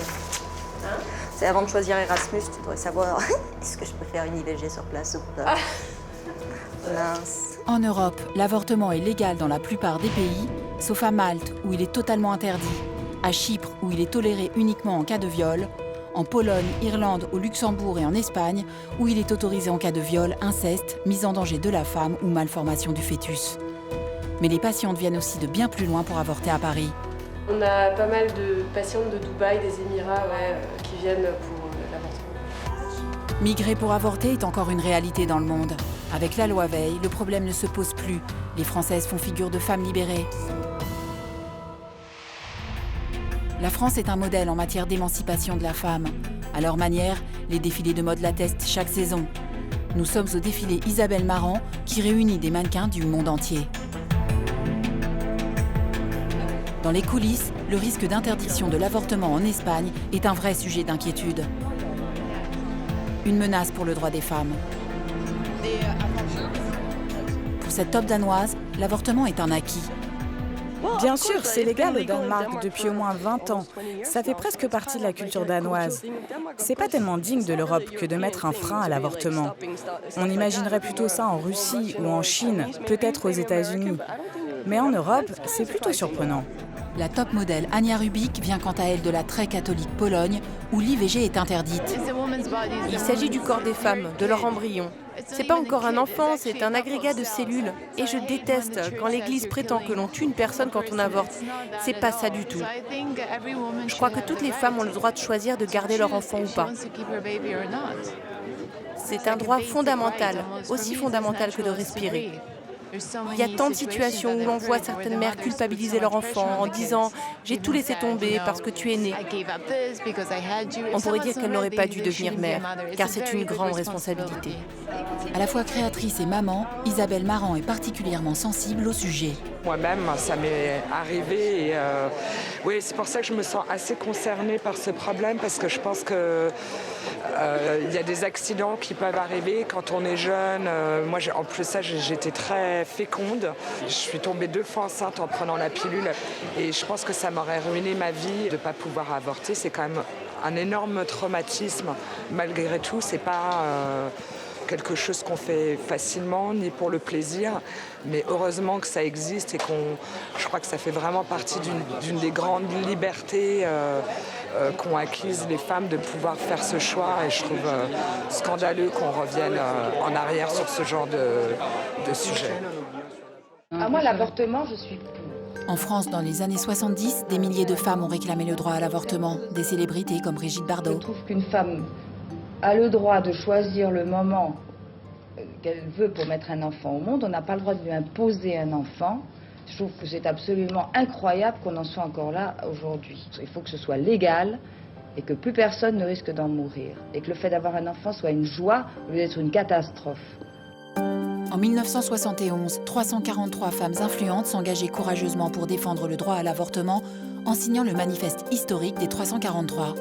c'est avant de choisir Erasmus, tu devrais savoir est-ce que je peux faire une IVG sur place ou pas. Mince. En Europe, l'avortement est légal dans la plupart des pays, sauf à Malte, où il est totalement interdit, à Chypre, où il est toléré uniquement en cas de viol, en Pologne, Irlande, au Luxembourg et en Espagne, où il est autorisé en cas de viol, inceste, mise en danger de la femme ou malformation du fœtus. Mais les patientes viennent aussi de bien plus loin pour avorter à Paris. On a pas mal de patientes de Dubaï, des Émirats, qui viennent pour l'avortement. Migrer pour avorter est encore une réalité dans le monde. Avec la loi Veil, le problème ne se pose plus. Les Françaises font figure de femmes libérées. La France est un modèle en matière d'émancipation de la femme. À leur manière, les défilés de mode l'attestent chaque saison. Nous sommes au défilé Isabelle Marant, qui réunit des mannequins du monde entier. Dans les coulisses, le risque d'interdiction de l'avortement en Espagne est un vrai sujet d'inquiétude. Une menace pour le droit des femmes. Pour cette top danoise, l'avortement est un acquis. Bien sûr, c'est légal au Danemark depuis au moins 20 ans. Ça fait presque partie de la culture danoise. C'est pas tellement digne de l'Europe que de mettre un frein à l'avortement. On imaginerait plutôt ça en Russie ou en Chine, peut-être aux États-Unis. Mais en Europe, c'est plutôt surprenant. La top modèle Ania Rubik vient quant à elle de la très catholique Pologne, où l'IVG est interdite. Il s'agit du corps des femmes, de leur embryon. C'est pas encore un enfant, c'est un agrégat de cellules. Et je déteste quand l'Église prétend que l'on tue une personne quand on avorte. C'est pas ça du tout. Je crois que toutes les femmes ont le droit de choisir de garder leur enfant ou pas. C'est un droit fondamental, aussi fondamental que de respirer. Il y a tant de situations où l'on voit certaines mères culpabiliser leur enfant en disant « j'ai tout laissé tomber parce que tu es née ». On pourrait dire qu'elle n'aurait pas dû devenir mère, car c'est une grande responsabilité. À la fois créatrice et maman, Isabelle Marant est particulièrement sensible au sujet. Moi-même, ça m'est arrivé et oui, c'est pour ça que je me sens assez concernée par ce problème parce que je pense que il y a des accidents qui peuvent arriver quand on est jeune. Moi, en plus ça, j'étais très féconde. Je suis tombée 2 fois enceinte en prenant la pilule et je pense que ça m'aurait ruiné ma vie de ne pas pouvoir avorter. C'est quand même un énorme traumatisme. Malgré tout, c'est pas quelque chose qu'on fait facilement ni pour le plaisir, mais heureusement que ça existe et je crois que ça fait vraiment partie d'une des grandes libertés qu'ont acquise les femmes de pouvoir faire ce choix. Et je trouve scandaleux qu'on revienne en arrière sur ce genre de sujet. Moi, l'avortement, je suis pour. En France, dans les années 70, des milliers de femmes ont réclamé le droit à l'avortement. Des célébrités comme Brigitte Bardot. Je trouve qu'une femme a le droit de choisir le moment qu'elle veut pour mettre un enfant au monde. On n'a pas le droit de lui imposer un enfant. Je trouve que c'est absolument incroyable qu'on en soit encore là aujourd'hui. Il faut que ce soit légal et que plus personne ne risque d'en mourir. Et que le fait d'avoir un enfant soit une joie au lieu d'être une catastrophe. En 1971, 343 femmes influentes s'engageaient courageusement pour défendre le droit à l'avortement en signant le manifeste historique des 343.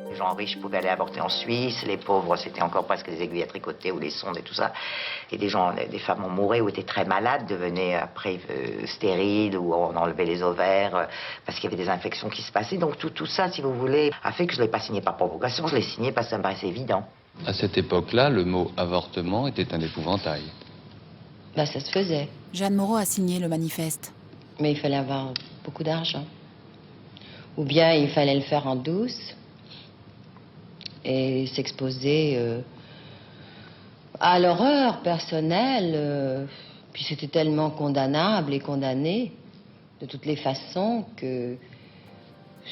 Les gens riches pouvaient aller avorter en Suisse, les pauvres c'était encore presque des aiguilles à tricoter ou des sondes et tout ça. Et des femmes en mouraient ou étaient très malades, devenaient après stériles ou on enlevait les ovaires parce qu'il y avait des infections qui se passaient. Donc tout ça, si vous voulez, a fait que je ne l'ai pas signé par provocation, je l'ai signé parce que ça me paraissait évident. À cette époque-là, le mot avortement était un épouvantail. Ça se faisait. Jeanne Moreau a signé le manifeste. Mais il fallait avoir beaucoup d'argent. Ou bien il fallait le faire en douce et s'exposer à l'horreur personnelle. Puis c'était tellement condamnable et condamné de toutes les façons que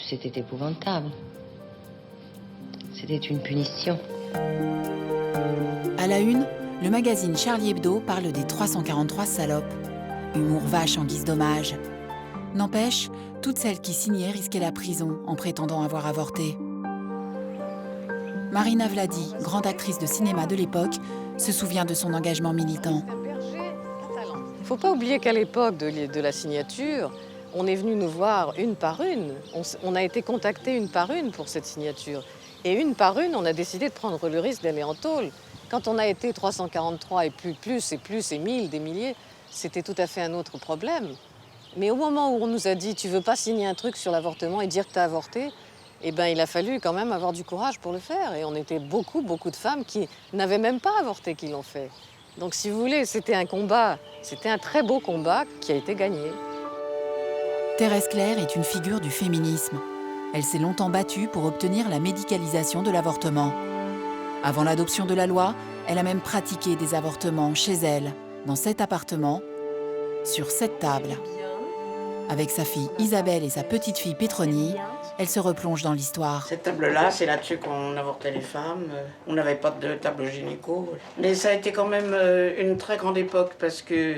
c'était épouvantable. C'était une punition. À la une, le magazine Charlie Hebdo parle des 343 salopes. Humour vache en guise d'hommage. N'empêche, toutes celles qui signaient risquaient la prison en prétendant avoir avorté. Marina Vladi, grande actrice de cinéma de l'époque, se souvient de son engagement militant. Il ne faut pas oublier qu'à l'époque de la signature, on est venu nous voir une par une. On a été contactés une par une pour cette signature. Et une par une, on a décidé de prendre le risque d'aller en tôle. Quand on a été 343 et plus et 1000, des milliers, c'était tout à fait un autre problème. Mais au moment où on nous a dit « tu veux pas signer un truc sur l'avortement et dire que tu as avorté », eh ben, il a fallu quand même avoir du courage pour le faire. Et on était beaucoup de femmes qui n'avaient même pas avorté qui l'ont fait. Donc si vous voulez, c'était un combat, c'était un très beau combat qui a été gagné. Thérèse Claire est une figure du féminisme. Elle s'est longtemps battue pour obtenir la médicalisation de l'avortement. Avant l'adoption de la loi, elle a même pratiqué des avortements chez elle, dans cet appartement, sur cette table. Avec sa fille Isabelle et sa petite-fille Pétronie, elle se replonge dans l'histoire. Cette table-là, c'est là-dessus qu'on avortait les femmes. On n'avait pas de table gynéco. Mais ça a été quand même une très grande époque parce que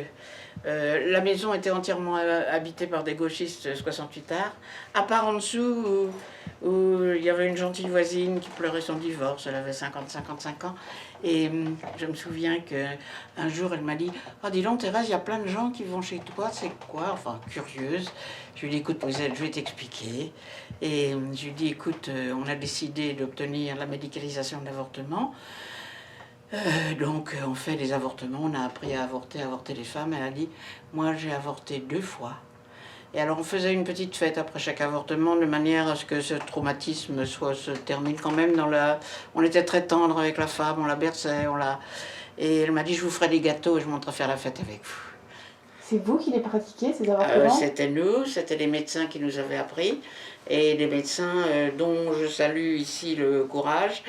la maison était entièrement habitée par des gauchistes 68 arts, à part en dessous où il y avait une gentille voisine qui pleurait son divorce. Elle avait 50-55 ans. Et je me souviens qu'un jour, elle m'a dit « Ah, dis donc, Thérèse, il y a plein de gens qui vont chez toi, c'est quoi ?» Enfin, curieuse. Je lui ai dit « Écoute, je vais t'expliquer. » Et je lui ai dit « Écoute, on a décidé d'obtenir la médicalisation de l'avortement. Donc, on fait des avortements. On a appris à avorter les femmes. » Elle a dit « Moi, j'ai avorté 2 fois. » Et alors on faisait une petite fête après chaque avortement de manière à ce que ce traumatisme se termine quand même dans la... On était très tendre avec la femme, on la berçait, Et elle m'a dit je vous ferai des gâteaux et je monterai faire la fête avec vous. C'est vous qui les pratiquiez, ces avortements? C'était nous, c'était les médecins qui nous avaient appris. Et des médecins dont je salue ici le courage.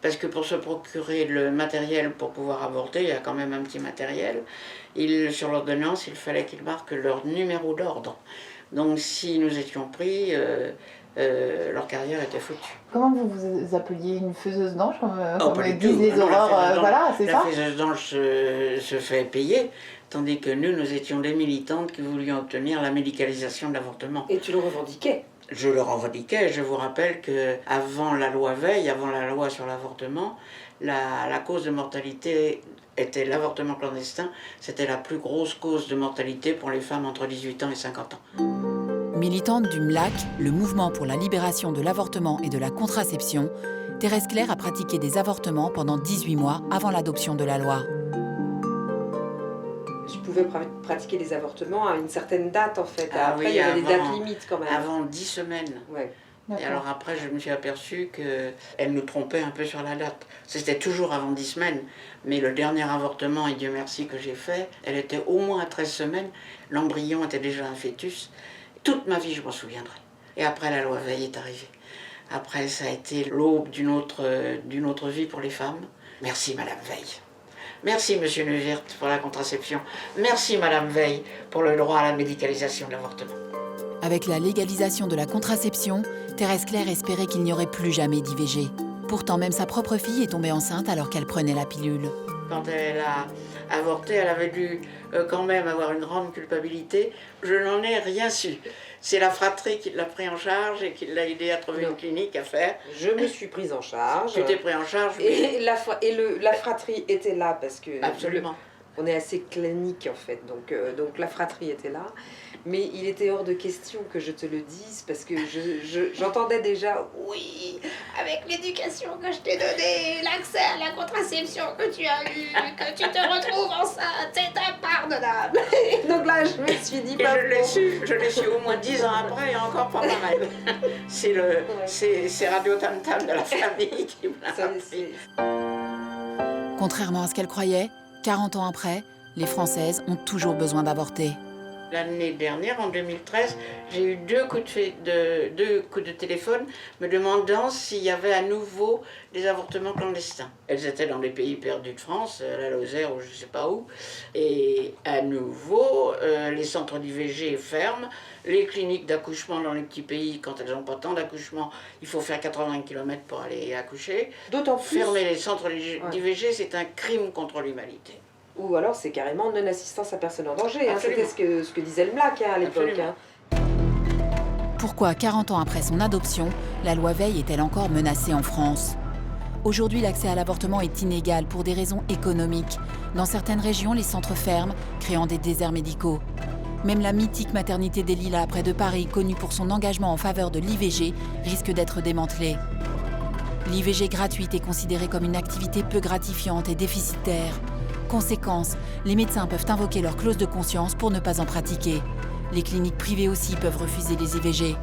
Parce que pour se procurer le matériel pour pouvoir avorter, il y a quand même un petit matériel. Sur l'ordonnance, il fallait qu'ils marquent leur numéro d'ordre. Donc si nous étions pris, leur carrière était foutue. Comment vous vous appeliez? Une faiseuse d'ange, comme disent les horreurs, voilà, c'est ça? La faiseuse d'ange se fait payer, tandis que nous étions des militantes qui voulions obtenir la médicalisation de l'avortement. Et tu le revendiquais? Je le revendiquais. Je vous rappelle qu'avant la loi Veil, avant la loi sur l'avortement, la cause de mortalité était l'avortement clandestin. C'était la plus grosse cause de mortalité pour les femmes entre 18 ans et 50 ans. Militante du MLAC, le mouvement pour la libération de l'avortement et de la contraception, Thérèse Claire a pratiqué des avortements pendant 18 mois avant l'adoption de la loi. Je pouvais pratiquer des avortements à une certaine date en fait. Après, oui, il y avait des dates limites quand même. Avant 10 semaines. Ouais. Et alors après, je me suis aperçue qu'elle nous trompait un peu sur la date. C'était toujours avant 10 semaines. Mais le dernier avortement, et Dieu merci que j'ai fait, elle était au moins à 13 semaines. L'embryon était déjà un fœtus. Toute ma vie, je m'en souviendrai. Et après, la loi Veil est arrivée. Après, ça a été l'aube d'une autre vie pour les femmes. Merci Madame Veil. Merci Monsieur Neuwirth pour la contraception. Merci Madame Veil pour le droit à la médicalisation de l'avortement. Avec la légalisation de la contraception, Thérèse Claire espérait qu'il n'y aurait plus jamais d'IVG. Pourtant, même sa propre fille est tombée enceinte alors qu'elle prenait la pilule. Quand elle a avorté, elle avait dû quand même avoir une grande culpabilité. Je n'en ai rien su. C'est la fratrie qui l'a pris en charge et qui l'a aidé à trouver une clinique à faire. Je me suis prise en charge. Tu t'es pris en charge. Et la fratrie était là parce que... Absolument. On est assez clinique en fait, donc la fratrie était là. Mais il était hors de question que je te le dise parce que j'entendais déjà, oui, avec l'éducation que je t'ai donnée, l'accès à la contraception que tu as eu, que tu te retrouves enceinte, c'est impardonnable. Donc là, je me suis dit, je l'ai su au moins 10 ans après et encore pas mal. C'est Radio Tam Tam de la famille qui me l'a appris. Contrairement à ce qu'elle croyait, 40 ans après, les Françaises ont toujours besoin d'avorter. L'année dernière, en 2013, j'ai eu deux coups de téléphone me demandant s'il y avait à nouveau des avortements clandestins. Elles étaient dans les pays perdus de France, la Lozère ou je ne sais pas où. Et à nouveau, les centres d'IVG ferment. Les cliniques d'accouchement dans les petits pays, quand elles n'ont pas tant d'accouchement, il faut faire 80 km pour aller accoucher. D'autant plus... Fermer les centres d'IVG, c'est un crime contre l'humanité. Ou alors c'est carrément non-assistance à personne en danger. Hein. C'était ce que disait le MLAC à l'époque. Hein. Pourquoi, 40 ans après son adoption, la loi Veil est-elle encore menacée en France ? Aujourd'hui, l'accès à l'avortement est inégal pour des raisons économiques. Dans certaines régions, les centres ferment, créant des déserts médicaux. Même la mythique maternité des Lilas près de Paris, connue pour son engagement en faveur de l'IVG, risque d'être démantelée. L'IVG gratuite est considérée comme une activité peu gratifiante et déficitaire. Conséquence, les médecins peuvent invoquer leur clause de conscience pour ne pas en pratiquer. Les cliniques privées aussi peuvent refuser les IVG.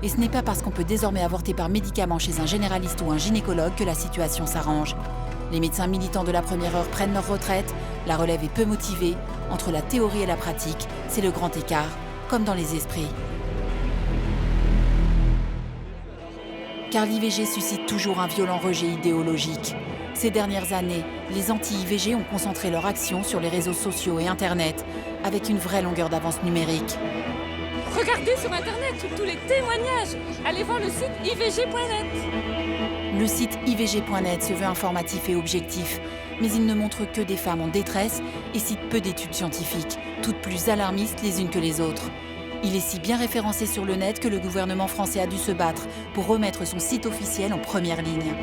Et ce n'est pas parce qu'on peut désormais avorter par médicament chez un généraliste ou un gynécologue que la situation s'arrange. Les médecins militants de la première heure prennent leur retraite, la relève est peu motivée. Entre la théorie et la pratique, c'est le grand écart, comme dans les esprits. Car l'IVG suscite toujours un violent rejet idéologique. Ces dernières années, les anti-IVG ont concentré leur action sur les réseaux sociaux et Internet, avec une vraie longueur d'avance numérique. Regardez sur Internet tous les témoignages. Allez voir le site ivg.net. Le site ivg.net se veut informatif et objectif, mais il ne montre que des femmes en détresse et cite peu d'études scientifiques, toutes plus alarmistes les unes que les autres. Il est si bien référencé sur le net que le gouvernement français a dû se battre pour remettre son site officiel en première ligne.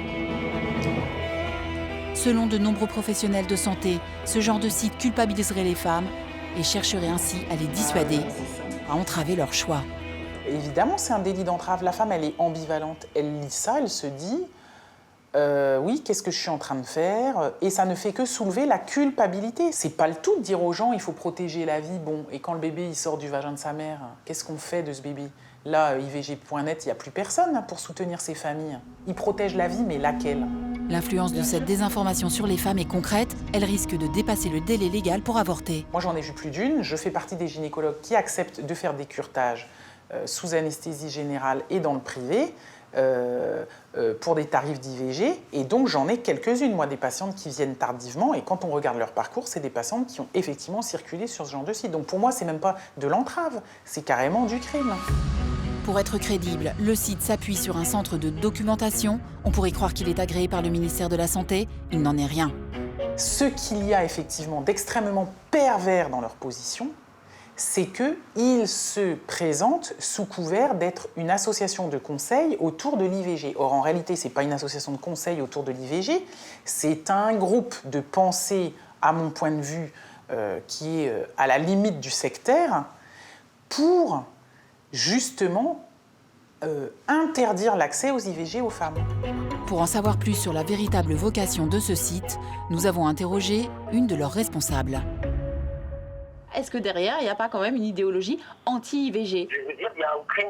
Selon de nombreux professionnels de santé, ce genre de site culpabiliserait les femmes et chercherait ainsi à les dissuader, à entraver leur choix. Évidemment, c'est un délit d'entrave. La femme, elle est ambivalente. Elle lit ça, elle se dit oui, qu'est-ce que je suis en train de faire? Et ça ne fait que soulever la culpabilité. C'est pas le tout de dire aux gens il faut protéger la vie. Bon, et quand le bébé il sort du vagin de sa mère, qu'est-ce qu'on fait de ce bébé? Là, ivg.net, il n'y a plus personne pour soutenir ces familles. Ils protègent la vie, mais laquelle? L'influence de cette désinformation sur les femmes est concrète. Elle risque de dépasser le délai légal pour avorter. Moi, j'en ai vu plus d'une. Je fais partie des gynécologues qui acceptent de faire des curetages sous anesthésie générale et dans le privé pour des tarifs d'IVG. Et donc, j'en ai quelques-unes, moi, des patientes qui viennent tardivement. Et quand on regarde leur parcours, c'est des patientes qui ont effectivement circulé sur ce genre de site. Donc, pour moi, c'est même pas de l'entrave, c'est carrément du crime. Pour être crédible, le site s'appuie sur un centre de documentation. On pourrait croire qu'il est agréé par le ministère de la Santé. Il n'en est rien. Ce qu'il y a effectivement d'extrêmement pervers dans leur position, c'est qu'ils se présentent sous couvert d'être une association de conseil autour de l'IVG. Or, en réalité, ce n'est pas une association de conseil autour de l'IVG, c'est un groupe de pensée, à mon point de vue, qui est à la limite du sectaire, pour justement interdire l'accès aux IVG aux femmes. Pour en savoir plus sur la véritable vocation de ce site, nous avons interrogé une de leurs responsables. est-ce que derrière, il n'y a pas quand même une idéologie anti-IVG? Je veux dire, il n'y a aucune...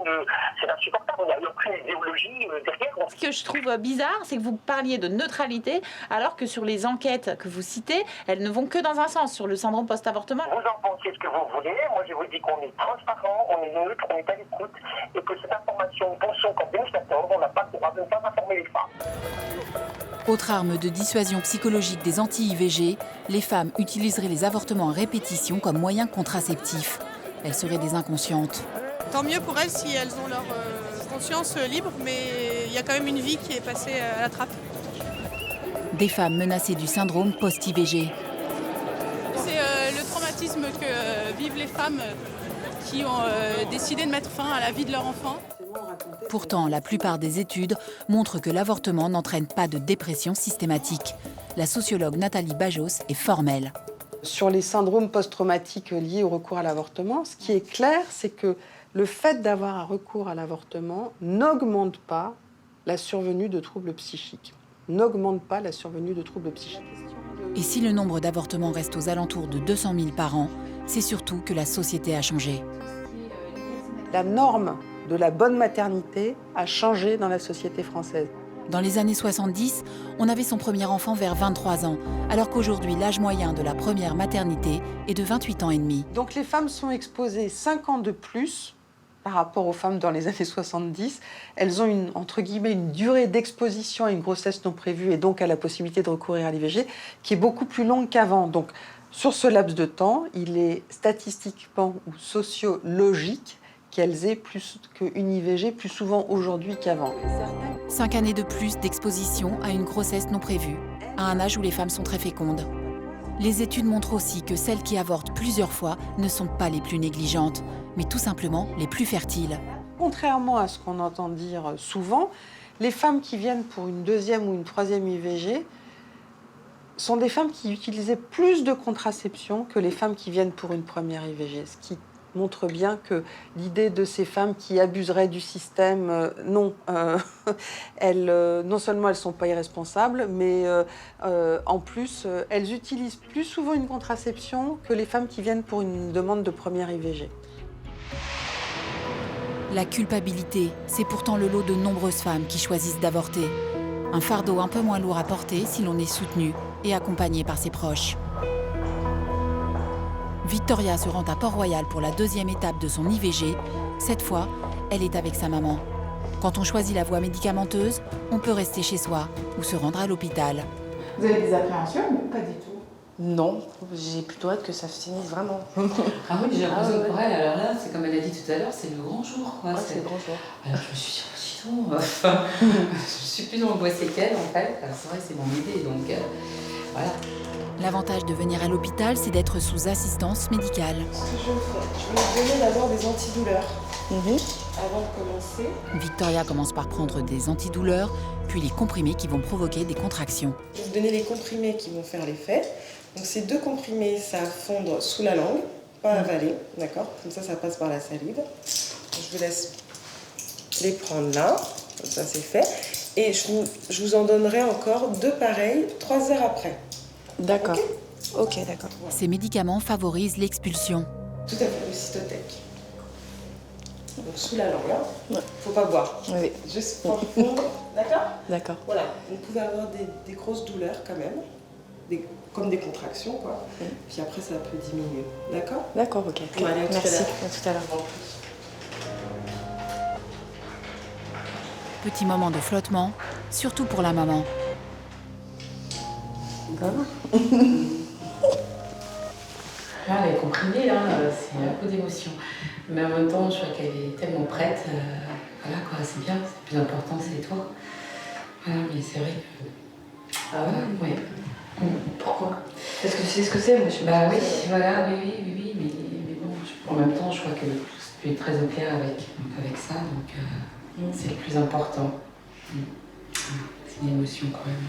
C'est insupportable, il n'y a aucune idéologie derrière. Ce que je trouve bizarre, c'est que vous parliez de neutralité, alors que sur les enquêtes que vous citez, elles ne vont que dans un sens, sur le syndrome post-avortement. Vous en pensez ce que vous voulez, moi je vous dis qu'on est transparent, on est neutre, on est à l'écoute, et que cette information, pensons qu'en 2014, on n'a pas le droit de ne pas informer les femmes. Autre arme de dissuasion psychologique des anti-IVG, les femmes utiliseraient les avortements à répétition comme moyen contraceptif. Elles seraient des inconscientes. Tant mieux pour elles si elles ont leur conscience libre, mais il y a quand même une vie qui est passée à la trappe. Des femmes menacées du syndrome post-IVG. C'est le traumatisme que vivent les femmes qui ont décidé de mettre fin à la vie de leur enfant. Pourtant, la plupart des études montrent que l'avortement n'entraîne pas de dépression systématique. La sociologue Nathalie Bajos est formelle. Sur les syndromes post-traumatiques liés au recours à l'avortement, ce qui est clair, c'est que le fait d'avoir un recours à l'avortement n'augmente pas la survenue de troubles psychiques. N'augmente pas la survenue de troubles psychiques. Et si le nombre d'avortements reste aux alentours de 200 000 par an, c'est surtout que la société a changé. La norme de la bonne maternité a changé dans la société française. Dans les années 70, on avait son premier enfant vers 23 ans, alors qu'aujourd'hui, l'âge moyen de la première maternité est de 28 ans et demi. Donc les femmes sont exposées 5 ans de plus par rapport aux femmes dans les années 70. Elles ont entre guillemets, une durée d'exposition à une grossesse non prévue et donc à la possibilité de recourir à l'IVG qui est beaucoup plus longue qu'avant. Donc sur ce laps de temps, il est statistiquement ou sociologique qu'elles aient plus qu'une IVG plus souvent aujourd'hui qu'avant. 5 années de plus d'exposition à une grossesse non prévue, à un âge où les femmes sont très fécondes. Les études montrent aussi que celles qui avortent plusieurs fois ne sont pas les plus négligentes, mais tout simplement les plus fertiles. Contrairement à ce qu'on entend dire souvent, les femmes qui viennent pour une deuxième ou une troisième IVG sont des femmes qui utilisaient plus de contraception que les femmes qui viennent pour une première IVG, ce qui montre bien que l'idée de ces femmes qui abuseraient du système, non. Non seulement elles ne sont pas irresponsables, mais en plus, elles utilisent plus souvent une contraception que les femmes qui viennent pour une demande de première IVG. La culpabilité, c'est pourtant le lot de nombreuses femmes qui choisissent d'avorter. Un fardeau un peu moins lourd à porter si l'on est soutenu et accompagné par ses proches. Victoria se rend à Port-Royal pour la deuxième étape de son IVG. Cette fois, elle est avec sa maman. Quand on choisit la voie médicamenteuse, on peut rester chez soi ou se rendre à l'hôpital. Vous avez des appréhensions ou pas du tout? Non, j'ai plutôt hâte que ça se finisse vraiment. Ah oui, j'ai l'impression que pour elle, alors là, c'est comme elle a dit tout à l'heure, c'est le grand jour. Quoi. Ouais, c'est le grand jour. Alors je me suis dit, oh, je suis plus angoissée qu'elle en fait. Alors c'est vrai que c'est mon idée, donc voilà. L'avantage de venir à l'hôpital, c'est d'être sous assistance médicale. Ce que je vais faire, je vais vous donner d'abord des antidouleurs avant de commencer. Victoria commence par prendre des antidouleurs, puis les comprimés qui vont provoquer des contractions. Je vais vous donner les comprimés qui vont faire l'effet. Donc ces 2 comprimés, ça va fondre sous la langue, pas avaler, d'accord? Comme ça passe par la salive. Je vous laisse les prendre là, comme ça c'est fait. Et je vous en donnerai encore 2 pareils 3 heures après. D'accord. Ok, d'accord. Ces médicaments favorisent l'expulsion. Tout à fait, le cytotec. Donc sous la langue, hein. Faut pas boire. Oui. Juste pour fondre, d'accord? D'accord. Voilà, vous pouvez avoir des grosses douleurs quand même, comme des contractions, quoi. Puis après, ça peut diminuer, d'accord? D'accord, ok. Bon, allez, à merci, tout à l'heure. à tout à l'heure. Petit moment de flottement, surtout pour la maman. Là, elle est comprimée, là, c'est un peu d'émotion. Mais en même temps, je crois qu'elle est tellement prête. Voilà, quoi, c'est bien. C'est le plus important, c'est toi. Voilà, mais c'est vrai que... Ah ouais? Oui. Pourquoi? Est-ce que tu sais ce que c'est, monsieur? Bah oui, voilà, oui, mais bon, en même temps, je crois que tu es très au clair avec ça, donc c'est le plus important. C'est une émotion quand même.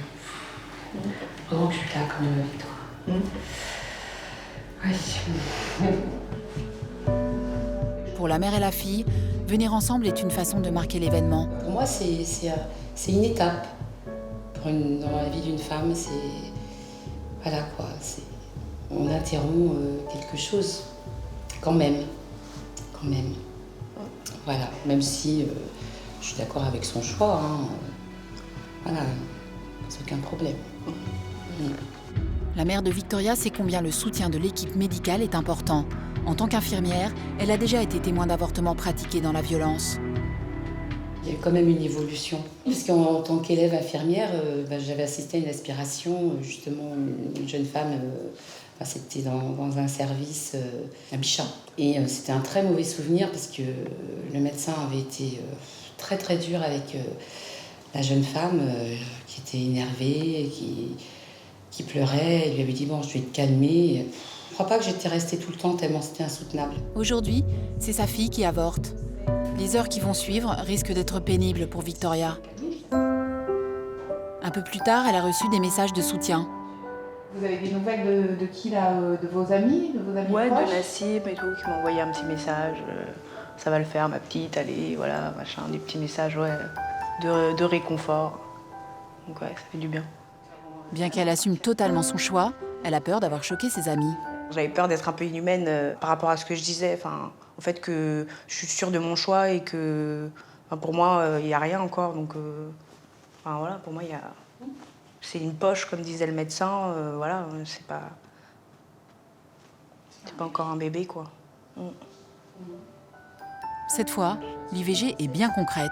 Heureusement que je suis là quand même avec toi. Oui. Pour la mère et la fille, venir ensemble est une façon de marquer l'événement. Pour moi, c'est une étape. Dans la vie d'une femme, c'est... Voilà quoi, on interrompt quelque chose. Quand même. Voilà, même si je suis d'accord avec son choix, hein, voilà, c'est aucun problème. La mère de Victoria sait combien le soutien de l'équipe médicale est important. En tant qu'infirmière, elle a déjà été témoin d'avortements pratiqués dans la violence. Il y a eu quand même une évolution. Parce qu'en tant qu'élève infirmière, j'avais assisté à une aspiration, justement, une jeune femme, c'était dans un service à Bichat. Et c'était un très mauvais souvenir parce que le médecin avait été très très dur avec la jeune femme qui était énervée, qui pleurait. Il lui avait dit « bon, je vais te calmer ». Je ne crois pas que j'étais restée tout le temps tellement c'était insoutenable. Aujourd'hui, c'est sa fille qui avorte. Les heures qui vont suivre risquent d'être pénibles pour Victoria. Un peu plus tard, elle a reçu des messages de soutien. Vous avez des nouvelles de qui là? De vos amis? Ouais, proches? de Nassim et tout, qui m'a envoyé un petit message. Ça va le faire, ma petite, allez, voilà, machin. Des petits messages, ouais, de réconfort. Donc ouais, ça fait du bien. Bien qu'elle assume totalement son choix, elle a peur d'avoir choqué ses amis. J'avais peur d'être un peu inhumaine par rapport à ce que je disais, enfin, au fait que je suis sûre de mon choix et que pour moi, il n'y a rien encore. Donc, voilà, pour moi, c'est une poche, comme disait le médecin. Voilà, c'est pas encore un bébé, quoi. Cette fois, l'IVG est bien concrète.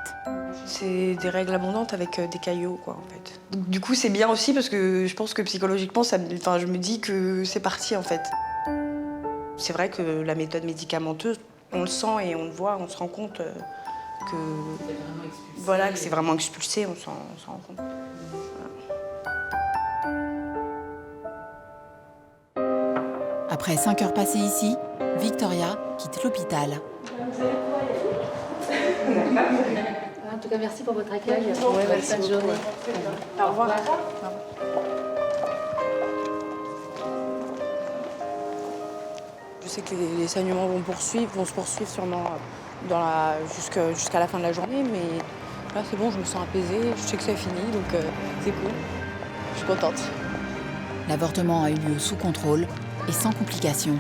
C'est des règles abondantes avec des caillots, quoi, en fait. Donc, du coup, c'est bien aussi parce que je pense que psychologiquement, je me dis que c'est parti, en fait. C'est vrai que la méthode médicamenteuse, on le sent et on le voit, on se rend compte que voilà, que c'est vraiment expulsé, on s'en rend compte. Voilà. Après 5 heures passées ici, Victoria quitte l'hôpital. En tout cas, merci pour votre accueil. Ouais, merci bonne journée. Au revoir. Je sais que les saignements vont se poursuivre sûrement jusqu'à la fin de la journée, mais là c'est bon, je me sens apaisée, je sais que c'est fini, donc c'est cool. Je suis contente. L'avortement a eu lieu sous contrôle et sans complications.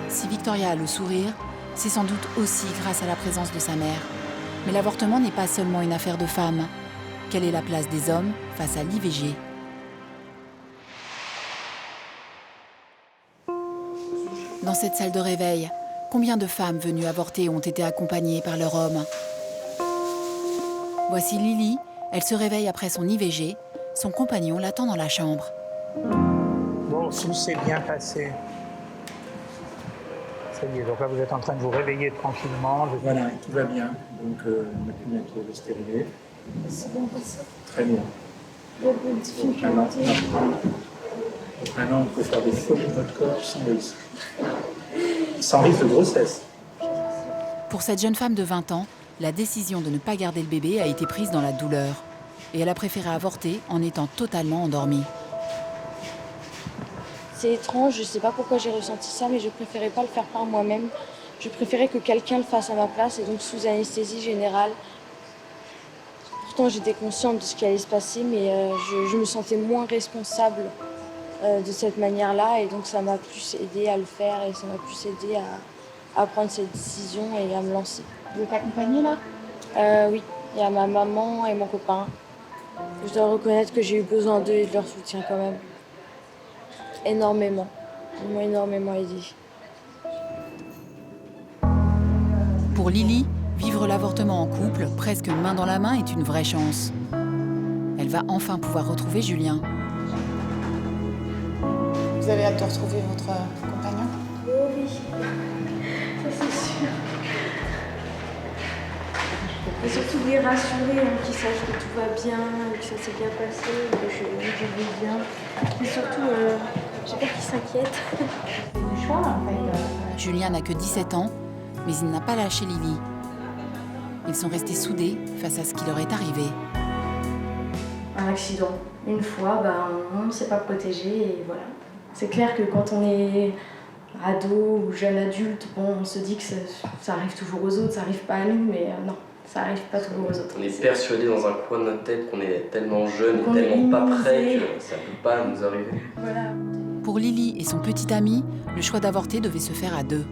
Si Victoria a le sourire, c'est sans doute aussi grâce à la présence de sa mère. Mais l'avortement n'est pas seulement une affaire de femmes. Quelle est la place des hommes face à l'IVG ? Dans cette salle de réveil, combien de femmes venues avorter ont été accompagnées par leur homme ? Voici Lily, elle se réveille après son IVG. Son compagnon l'attend dans la chambre. Bon, tout s'est bien passé. Ça y est, donc là vous êtes en train de vous réveiller tranquillement. Voilà, tout va bien. Donc on a pu mettre le stérilet. C'est bien passé. Très bien. Il y a peu de difficultés. Maintenant, on peut faire des folies de votre corps sans risque. Sans risque de grossesse. Pour cette jeune femme de 20 ans, la décision de ne pas garder le bébé a été prise dans la douleur. Et elle a préféré avorter en étant totalement endormie. C'est étrange, je sais pas pourquoi j'ai ressenti ça, mais je préférais pas le faire par moi-même. Je préférais que quelqu'un le fasse à ma place, et donc sous anesthésie générale. Pourtant, j'étais consciente de ce qui allait se passer, mais je me sentais moins responsable de cette manière-là, et donc ça m'a plus aidée à le faire, et ça m'a plus aidée à prendre cette décision et à me lancer. Vous êtes accompagnée là? Oui, il y a ma maman et mon copain. Je dois reconnaître que j'ai eu besoin d'eux et de leur soutien quand même. Énormément. Ils m'ont énormément aidée. Pour Lily, vivre l'avortement en couple, presque main dans la main, est une vraie chance. Elle va enfin pouvoir retrouver Julien. Vous avez hâte de retrouver votre compagnon? Oh oui, ça c'est sûr. Et surtout les rassurer, qu'ils sachent que tout va bien, que ça s'est bien passé, que je vais bien. Et surtout, j'ai peur qu'ils s'inquiètent. C'est du choix en fait. Julien n'a que 17 ans, mais il n'a pas lâché Lily. Ils sont restés soudés face à ce qui leur est arrivé. Un accident. Une fois, on ne s'est pas protégé et voilà. C'est clair que quand on est ado ou jeune adulte, on se dit que ça arrive toujours aux autres, ça arrive pas à nous, mais non, ça arrive pas toujours aux autres. On est persuadé dans un coin de notre tête qu'on est tellement jeune et tellement pas prêt que ça peut pas nous arriver. Voilà. Pour Pour Lily et son petit ami, le choix d'avorter devait se faire à deux.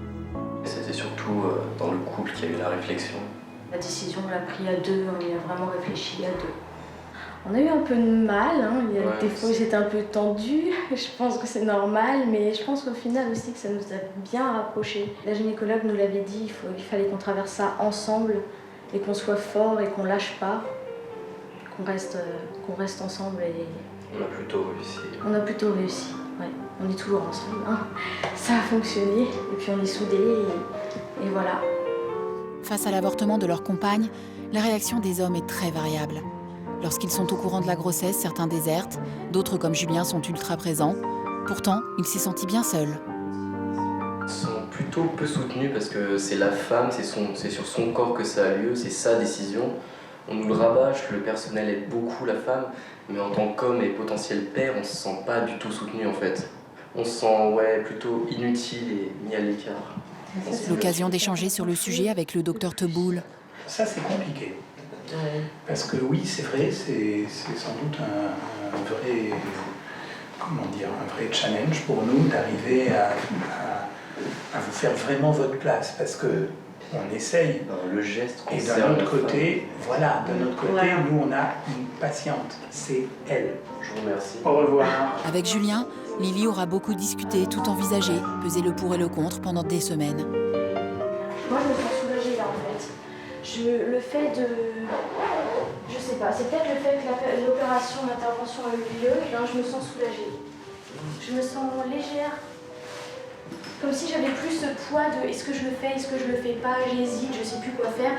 C'était surtout dans le couple qu'il y a eu la réflexion. La décision, on l'a prise à deux, on y a vraiment réfléchi à deux. On a eu un peu de mal, hein. Il y a des fois où c'était un peu tendu, je pense que c'est normal, mais je pense qu'au final aussi que ça nous a bien rapprochés. La gynécologue nous l'avait dit, il fallait qu'on traverse ça ensemble et qu'on soit fort et qu'on lâche pas, qu'on reste ensemble. Et... On a plutôt réussi. On a plutôt réussi, ouais. On est toujours ensemble, hein. Ça a fonctionné et puis on est soudés et voilà. Face à l'avortement de leur compagne, la réaction des hommes est très variable. Lorsqu'ils sont au courant de la grossesse, certains désertent, d'autres comme Julien sont ultra présents. Pourtant, il s'est senti bien seul. Ils sont plutôt peu soutenus parce que c'est la femme, c'est sur son corps que ça a lieu, c'est sa décision. On nous le rabâche, le personnel aide beaucoup la femme, mais en tant qu'homme et potentiel père, on se sent pas du tout soutenu en fait. On se sent plutôt inutile et mis à l'écart. L'occasion d'échanger sur le sujet avec le docteur Teboul. Ça, c'est compliqué. Parce que oui, c'est vrai, c'est sans doute un vrai, un vrai challenge pour nous d'arriver à vous faire vraiment votre place, parce que on essaye. Le geste. Et d'un autre côté, nous on a une patiente, c'est elle. Je vous remercie. Au revoir. Avec Julien, Lily aura beaucoup discuté, tout envisagé, pesé le pour et le contre pendant des semaines. Moi, je me sens soulagée là en fait. Le fait de... Je sais pas, c'est peut-être le fait que l'opération, l'intervention a eu lieu, et là je me sens soulagée. Je me sens légère. Comme si j'avais plus ce poids de est-ce que je le fais, est-ce que je le fais pas, j'hésite, je sais plus quoi faire.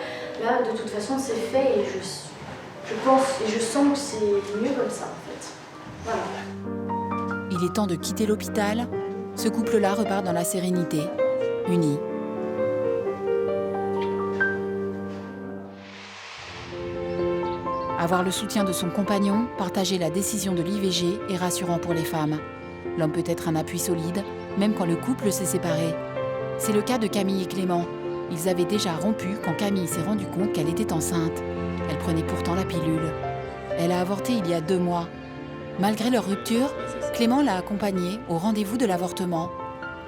Là, de toute façon, c'est fait et je pense et je sens que c'est mieux comme ça en fait. Voilà. Il est temps de quitter l'hôpital. Ce couple-là repart dans la sérénité, unis. Avoir le soutien de son compagnon, partager la décision de l'IVG est rassurant pour les femmes. L'homme peut être un appui solide, même quand le couple s'est séparé. C'est le cas de Camille et Clément. Ils avaient déjà rompu quand Camille s'est rendue compte qu'elle était enceinte. Elle prenait pourtant la pilule. Elle a avorté il y a 2 mois. Malgré leur rupture, Clément l'a accompagnée au rendez-vous de l'avortement.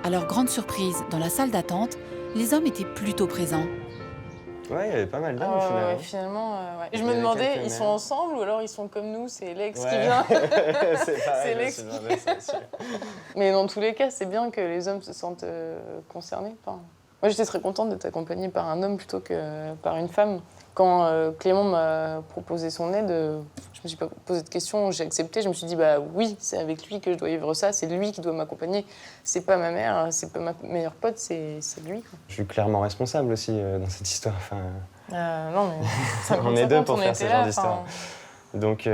À leur grande surprise, dans la salle d'attente, les hommes étaient plutôt présents. Ouais, il y avait pas mal d'hommes finalement. Je me demandais, ils sont ensemble ou alors ils sont comme nous, c'est l'ex qui Ouais. vient. C'est pareil, C'est l'ex je me suis demandé ça aussi. Mais dans tous les cas, c'est bien que les hommes se sentent concernés. Enfin, moi, j'étais très contente d'être accompagnée par un homme plutôt que par une femme. Quand Clément m'a proposé son aide, je me suis pas posé de questions, j'ai accepté. Je me suis dit, bah oui, c'est avec lui que je dois vivre ça, c'est lui qui doit m'accompagner. C'est pas ma mère, c'est pas ma meilleure pote, c'est lui. Quoi. Je suis clairement responsable aussi dans cette histoire. Enfin, non, mais on est deux pour faire ce était genre là, d'histoire. Donc,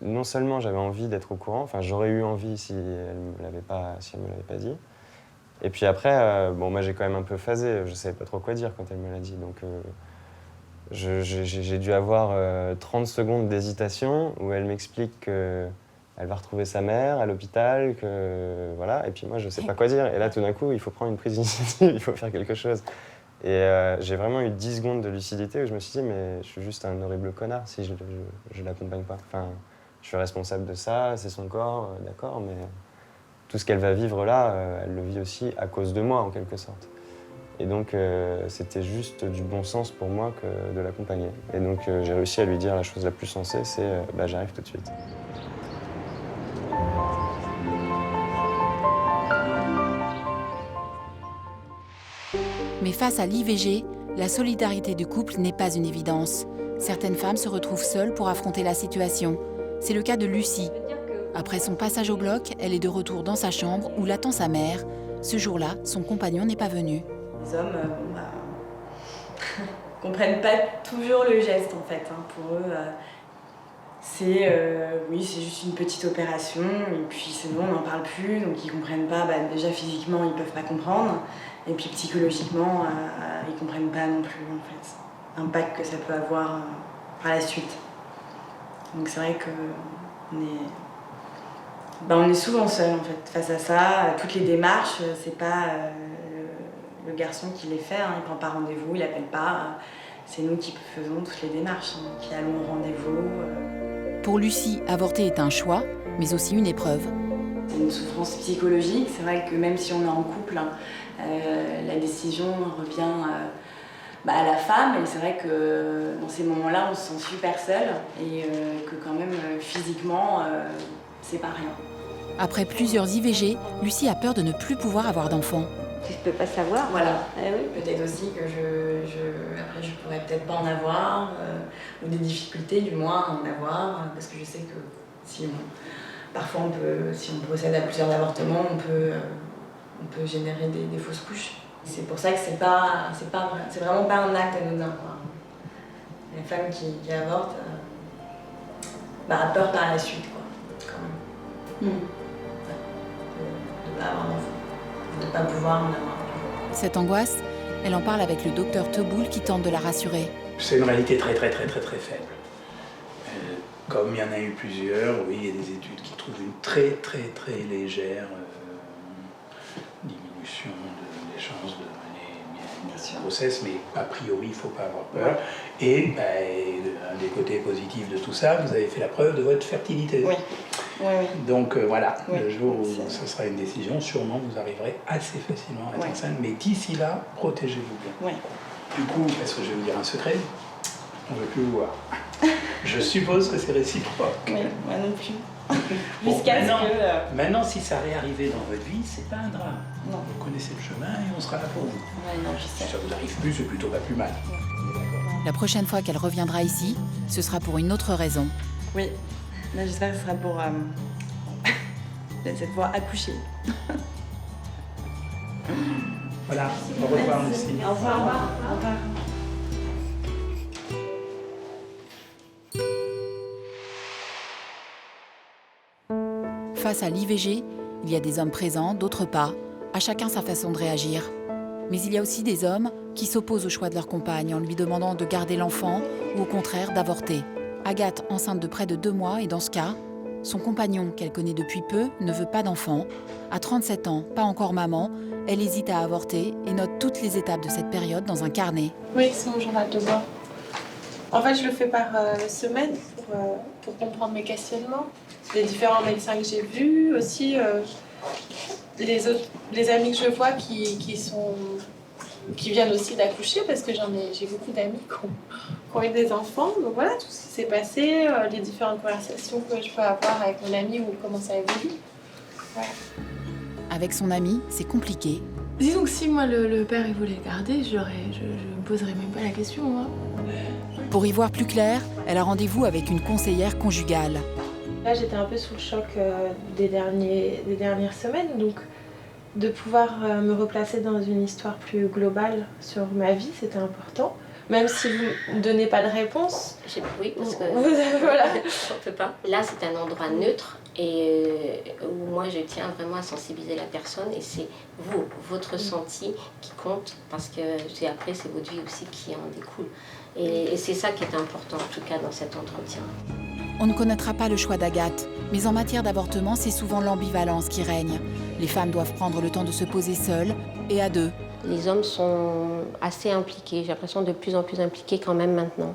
non seulement j'avais envie d'être au courant, enfin j'aurais eu envie si elle me l'avait pas dit. Et puis après, moi j'ai quand même un peu phasé, je savais pas trop quoi dire quand elle me l'a dit. Donc j'ai dû avoir 30 secondes d'hésitation où elle m'explique qu'elle va retrouver sa mère à l'hôpital, que voilà. Et puis moi je sais pas quoi dire. Et là tout d'un coup il faut prendre une prise d'initiative, il faut faire quelque chose. Et j'ai vraiment eu 10 secondes de lucidité où je me suis dit mais je suis juste un horrible connard si je l'accompagne pas. Enfin, je suis responsable de ça, c'est son corps, d'accord, mais tout ce qu'elle va vivre là, elle le vit aussi à cause de moi en quelque sorte. Et donc c'était juste du bon sens pour moi que de l'accompagner. Et donc j'ai réussi à lui dire la chose la plus sensée, c'est j'arrive tout de suite. Mais face à l'IVG, la solidarité du couple n'est pas une évidence. Certaines femmes se retrouvent seules pour affronter la situation. C'est le cas de Lucie. Après son passage au bloc, elle est de retour dans sa chambre où l'attend sa mère. Ce jour-là, son compagnon n'est pas venu. Les hommes comprennent pas toujours le geste en fait. Pour eux, c'est juste une petite opération et puis c'est bon, on n'en parle plus, donc ils comprennent pas. Déjà physiquement, ils peuvent pas comprendre et puis psychologiquement, ils comprennent pas non plus en fait l'impact que ça peut avoir par la suite. Donc c'est vrai que on est souvent seul en fait face à ça. Toutes les démarches, c'est pas le garçon qui les fait, il prend pas rendez-vous, il appelle pas. C'est nous qui faisons toutes les démarches, qui allons au rendez-vous. Pour Lucie, avorter est un choix, mais aussi une épreuve. C'est une souffrance psychologique. C'est vrai que même si on est en couple, la décision revient à la femme. Et c'est vrai que dans ces moments-là, on se sent super seul et que quand même physiquement, c'est pas rien. Après plusieurs IVG, Lucie a peur de ne plus pouvoir avoir d'enfants. Tu peux pas savoir. Voilà. Oui. Peut-être aussi que après je pourrais peut-être pas en avoir, ou des difficultés du moins à en avoir, parce que je sais que parfois si on procède à plusieurs avortements, on peut générer des fausses couches. C'est pour ça que c'est vraiment pas un acte anodin, quoi. La femme qui avorte a peur par la suite, quoi, quand même. De pas avoir d'enfant. De ne pas pouvoir en avoir. Cette angoisse, elle en parle avec le docteur Teboul qui tente de la rassurer. C'est une réalité très faible. Comme il y en a eu plusieurs, oui, il y a des études qui trouvent une très légère diminution des chances de mener une grossesse, mais a priori, il ne faut pas avoir peur. Et un des côtés positifs de tout ça, vous avez fait la preuve de votre fertilité. Oui. Donc voilà, le jour où ce sera une décision, sûrement vous arriverez assez facilement à être enceinte, mais d'ici là, protégez-vous bien. Du coup, parce que je vais vous dire un secret, on ne veut plus vous voir. Je suppose que c'est réciproque. Oui, moi non plus. Jusqu'à ce que... Maintenant, si ça réarrivait dans votre vie, c'est pas un drame. Non. Vous connaissez le chemin et on sera là pour vous. Si ça vous arrive plus, c'est plutôt pas plus mal. La prochaine fois qu'elle reviendra ici, ce sera pour une autre raison. Oui. Là, j'espère que ce sera pour cette fois accoucher. Voilà, au revoir Lucie. Au revoir. Au revoir. Face à l'IVG, il y a des hommes présents, d'autres pas. À chacun sa façon de réagir. Mais il y a aussi des hommes qui s'opposent au choix de leur compagne en lui demandant de garder l'enfant ou au contraire d'avorter. Agathe, enceinte de près de 2 mois, et dans ce cas, son compagnon, qu'elle connaît depuis peu, ne veut pas d'enfant. À 37 ans, pas encore maman, elle hésite à avorter et note toutes les étapes de cette période dans un carnet. Oui, c'est mon journal de bord. En fait, je le fais par semaine pour comprendre mes questionnements, les différents médecins que j'ai vus, aussi les amis que je vois qui viennent aussi d'accoucher, parce que j'ai beaucoup d'amis qui ont eu des enfants. Donc voilà, tout ce qui s'est passé, les différentes conversations que je peux avoir avec mon ami ou comment ça évolue. Voilà. Avec son ami, c'est compliqué. Disons que si moi le père il voulait garder, je me poserais même pas la question. Hein. Pour y voir plus clair, elle a rendez-vous avec une conseillère conjugale. Là, j'étais un peu sous le choc des dernières semaines, donc de pouvoir me replacer dans une histoire plus globale sur ma vie, c'était important. Même si vous ne donnez pas de réponse. Oui, parce que voilà. on peut pas. Là, c'est un endroit neutre et où moi, je tiens vraiment à sensibiliser la personne et c'est vous, votre ressenti qui compte parce que après, c'est votre vie aussi qui en découle. Et c'est ça qui est important, en tout cas, dans cet entretien. On ne connaîtra pas le choix d'Agathe, mais en matière d'avortement, c'est souvent l'ambivalence qui règne. Les femmes doivent prendre le temps de se poser seules et à deux. Les hommes sont assez impliqués, j'ai l'impression de plus en plus impliqués quand même maintenant.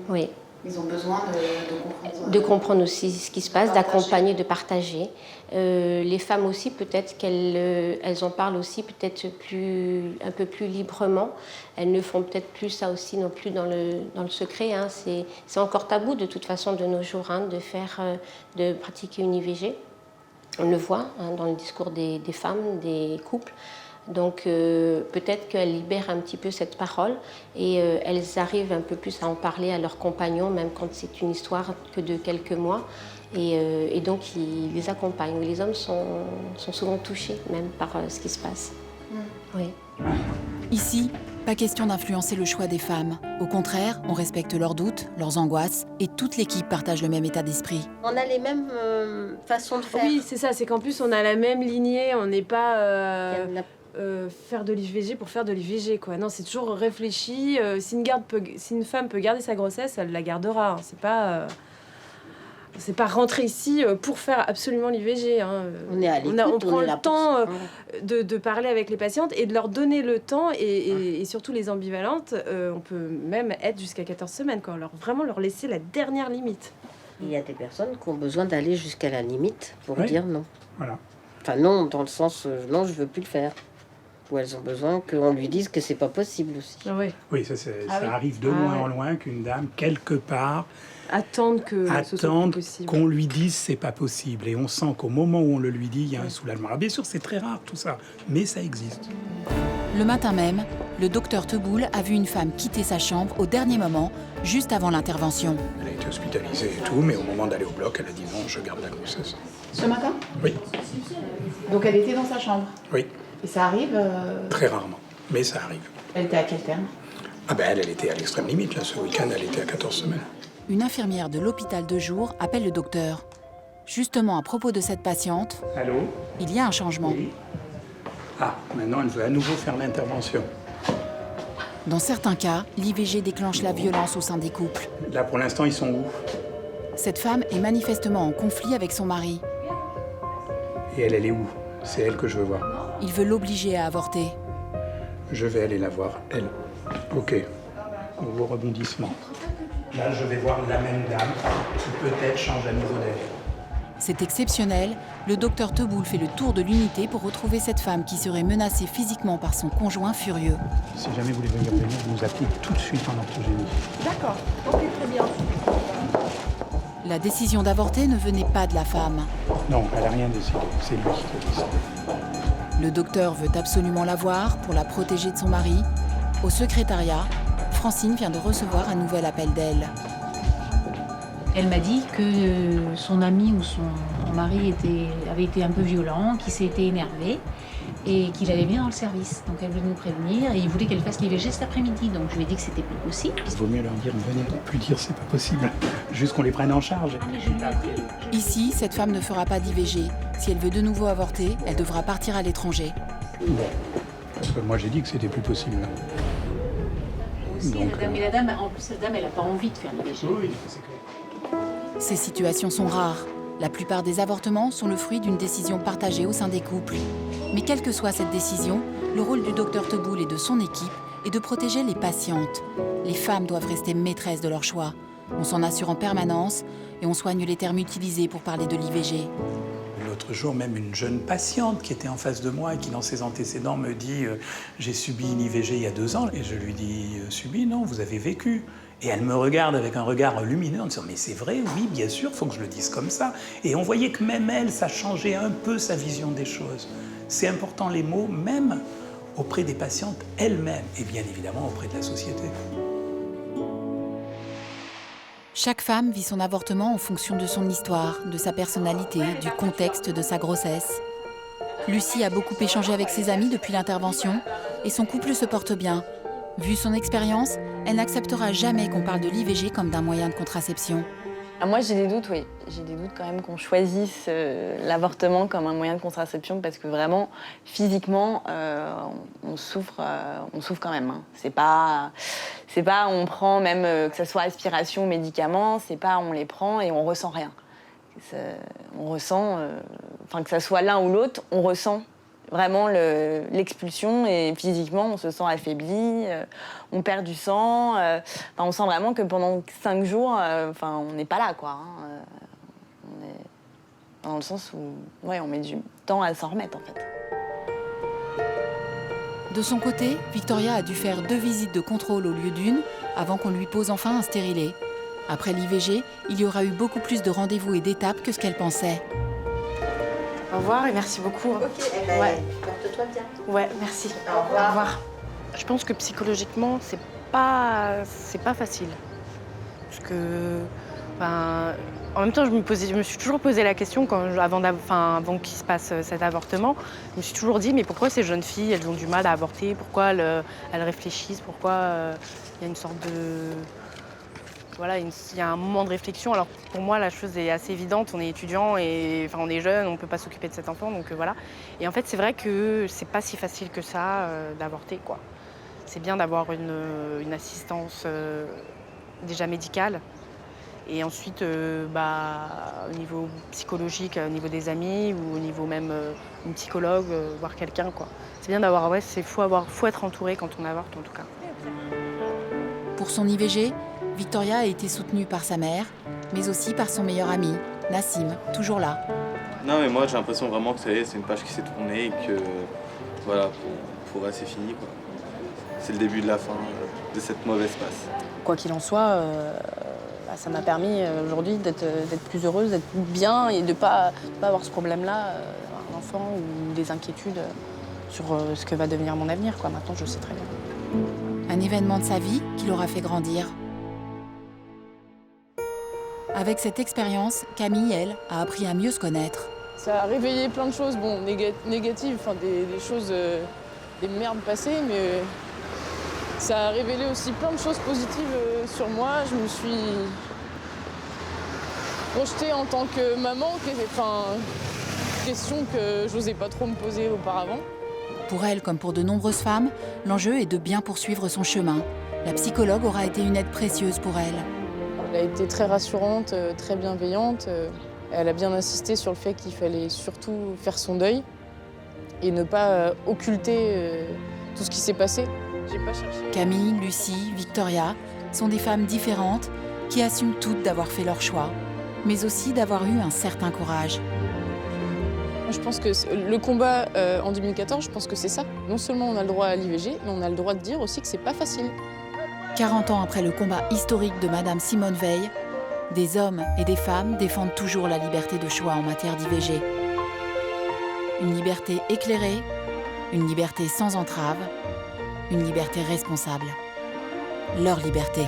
Oui. Ils ont besoin de comprendre. De comprendre aussi ce qui se passe, d'accompagner, de partager. Les femmes aussi, peut-être qu'elles en parlent aussi peut-être un peu plus librement. Elles ne font peut-être plus ça aussi non plus dans le secret. Hein. C'est encore tabou de toute façon de nos jours de pratiquer une IVG. On le voit dans le discours des femmes, des couples. Donc peut-être qu'elles libèrent un petit peu cette parole et elles arrivent un peu plus à en parler à leurs compagnons, même quand c'est une histoire que de quelques mois. Et donc ils les accompagnent. Les hommes sont souvent touchés même par ce qui se passe. Oui. Ici, pas question d'influencer le choix des femmes. Au contraire, on respecte leurs doutes, leurs angoisses et toute l'équipe partage le même état d'esprit. On a les mêmes façons de faire. Oui, c'est ça, c'est qu'en plus on a la même lignée, on n'est pas... faire de l'IVG pour faire de l'IVG, quoi. Non, c'est toujours réfléchi. Si une femme peut garder sa grossesse, elle la gardera. Hein. C'est pas rentrer ici pour faire absolument l'IVG. Hein. On est à l'écoute, on prend le temps de parler avec les patientes et de leur donner le temps et surtout les ambivalentes. On peut même être jusqu'à 14 semaines, quoi. Vraiment leur laisser la dernière limite. Il y a des personnes qui ont besoin d'aller jusqu'à la limite pour Oui. dire non. Voilà. Enfin non, dans le sens non, je veux plus le faire. Ou elles ont besoin qu'on lui dise que c'est pas possible aussi. Oui, ça arrive de loin en loin qu'une dame, quelque part, Attendre que ce soit attende possible. qu'on lui dise c'est pas possible. Et on sent qu'au moment où on le lui dit, il y a un soulagement. Alors bien sûr, c'est très rare tout ça, mais ça existe. Le matin même, le docteur Teboul a vu une femme quitter sa chambre au dernier moment, juste avant l'intervention. Elle a été hospitalisée et tout, mais au moment d'aller au bloc, elle a dit non, je garde la grossesse. Ce matin? Oui, Donc elle était dans sa chambre. oui, Et ça arrive très rarement, mais ça arrive. Elle était à quel terme? Ah ben elle était à l'extrême limite, là, ce week-end, elle était à 14 semaines. Une infirmière de l'hôpital de jour appelle le docteur. Justement, à propos de cette patiente, Allô? il y a un changement. Oui. Ah, maintenant elle veut à nouveau faire l'intervention. Dans certains cas, l'IVG déclenche la violence au sein des couples. Là, pour l'instant, ils sont où? Cette femme est manifestement en conflit avec son mari. Et elle est où? C'est elle que je veux voir. Il veut l'obliger à avorter. Je vais aller la voir, elle. Ok. Nouveau rebondissement. Là, je vais voir la même dame qui peut-être change à nouveau d'avis. C'est exceptionnel, le docteur Teboul fait le tour de l'unité pour retrouver cette femme qui serait menacée physiquement par son conjoint furieux. Si jamais vous voulez venir, vous nous appelez tout de suite en orthogénie. D'accord, ok, très bien. La décision d'avorter ne venait pas de la femme. Non, elle n'a rien décidé. C'est lui qui a décidé. Le docteur veut absolument la voir pour la protéger de son mari. Au secrétariat, Francine vient de recevoir un nouvel appel d'elle. Elle m'a dit que son ami ou son mari avait été un peu violent, qu'il s'était énervé et qu'il allait bien dans le service. Donc elle voulait nous prévenir et il voulait qu'elle fasse l'IVG cet après-midi. Donc je lui ai dit que c'était plus possible. Il vaut mieux leur dire, venez, plus dire c'est pas possible. Juste qu'on les prenne en charge. Ici, cette femme ne fera pas d'IVG. Si elle veut de nouveau avorter, elle devra partir à l'étranger. Bon. Parce que moi j'ai dit que c'était plus possible. Donc, Mais la dame, en plus, la dame, elle n'a pas envie de faire l'IVG. Oui, c'est clair. Ces situations sont rares. La plupart des avortements sont le fruit d'une décision partagée au sein des couples. Mais quelle que soit cette décision, le rôle du docteur Teboul et de son équipe est de protéger les patientes. Les femmes doivent rester maîtresses de leur choix. On s'en assure en permanence et on soigne les termes utilisés pour parler de l'IVG. L'autre jour, même une jeune patiente qui était en face de moi et qui, dans ses antécédents, me dit j'ai subi une IVG il y a 2 ans. Et je lui dis subi, non, vous avez vécu. Et elle me regarde avec un regard lumineux en disant mais c'est vrai, oui, bien sûr, il faut que je le dise comme ça. Et on voyait que même elle, ça changeait un peu sa vision des choses. C'est important les mots, même auprès des patientes elles-mêmes et bien évidemment auprès de la société. Chaque femme vit son avortement en fonction de son histoire, de sa personnalité, du contexte de sa grossesse. Lucie a beaucoup échangé avec ses amis depuis l'intervention et son couple se porte bien. Vu son expérience, elle n'acceptera jamais qu'on parle de l'IVG comme d'un moyen de contraception. Ah, moi, j'ai des doutes, oui. J'ai des doutes quand même qu'on choisisse l'avortement comme un moyen de contraception parce que vraiment, physiquement, on souffre quand même. Hein. C'est pas on prend même que ce soit aspiration ou médicaments, c'est pas on les prend et on ressent rien. On ressent, que ça soit l'un ou l'autre, on ressent vraiment l'expulsion et physiquement on se sent affaibli, on perd du sang, on sent vraiment que pendant 5 jours, on n'est pas là quoi. On est dans le sens où on met du temps à s'en remettre en fait. De son côté, Victoria a dû faire 2 visites de contrôle au lieu d'une avant qu'on lui pose enfin un stérilet. Après l'IVG, il y aura eu beaucoup plus de rendez-vous et d'étapes que ce qu'elle pensait. Au revoir et merci beaucoup. Ok, porte-toi bien. Ouais, merci. Au revoir. Au revoir. Je pense que psychologiquement, c'est pas facile. Parce que, en même temps, je me suis toujours posé la question avant qu'il se passe cet avortement. Je me suis toujours dit, mais pourquoi ces jeunes filles, elles ont du mal à avorter? Pourquoi elles réfléchissent? Pourquoi il y a une sorte de... Voilà, il y a un moment de réflexion. Alors pour moi, la chose est assez évidente. On est étudiant et on est jeune, on ne peut pas s'occuper de cet enfant, donc voilà. Et en fait, c'est vrai que c'est pas si facile que ça d'avorter, quoi. C'est bien d'avoir une assistance déjà médicale et ensuite, au niveau psychologique, au niveau des amis ou au niveau même une psychologue, voir quelqu'un, quoi. C'est bien d'avoir, faut être entouré quand on avorte en tout cas. Pour son IVG, Victoria a été soutenue par sa mère mais aussi par son meilleur ami, Nassim, toujours là. Non, mais moi j'ai l'impression vraiment que c'est une page qui s'est tournée et que voilà, pour elle c'est fini, quoi. C'est le début de la fin de cette mauvaise passe. Quoi qu'il en soit, ça m'a permis aujourd'hui d'être plus heureuse, d'être bien et de ne pas avoir ce problème-là, un enfant ou des inquiétudes sur ce que va devenir mon avenir, quoi. Maintenant, je sais très bien. Un événement de sa vie qui l'aura fait grandir. Avec cette expérience, Camille, elle, a appris à mieux se connaître. Ça a réveillé plein de choses, bon, négatives, enfin des choses, des merdes passées, mais ça a révélé aussi plein de choses positives sur moi. Je me suis projetée en tant que maman, question que j'osais pas trop me poser auparavant. Pour elle, comme pour de nombreuses femmes, l'enjeu est de bien poursuivre son chemin. La psychologue aura été une aide précieuse pour elle. Elle a été très rassurante, très bienveillante. Elle a bien insisté sur le fait qu'il fallait surtout faire son deuil et ne pas occulter tout ce qui s'est passé. J'ai pas cherché. Camille, Lucie, Victoria sont des femmes différentes qui assument toutes d'avoir fait leur choix, mais aussi d'avoir eu un certain courage. Je pense que le combat en 2014, je pense que c'est ça. Non seulement on a le droit à l'IVG, mais on a le droit de dire aussi que c'est pas facile. 40 ans après le combat historique de Madame Simone Veil, des hommes et des femmes défendent toujours la liberté de choix en matière d'IVG. Une liberté éclairée, une liberté sans entrave, une liberté responsable. Leur liberté.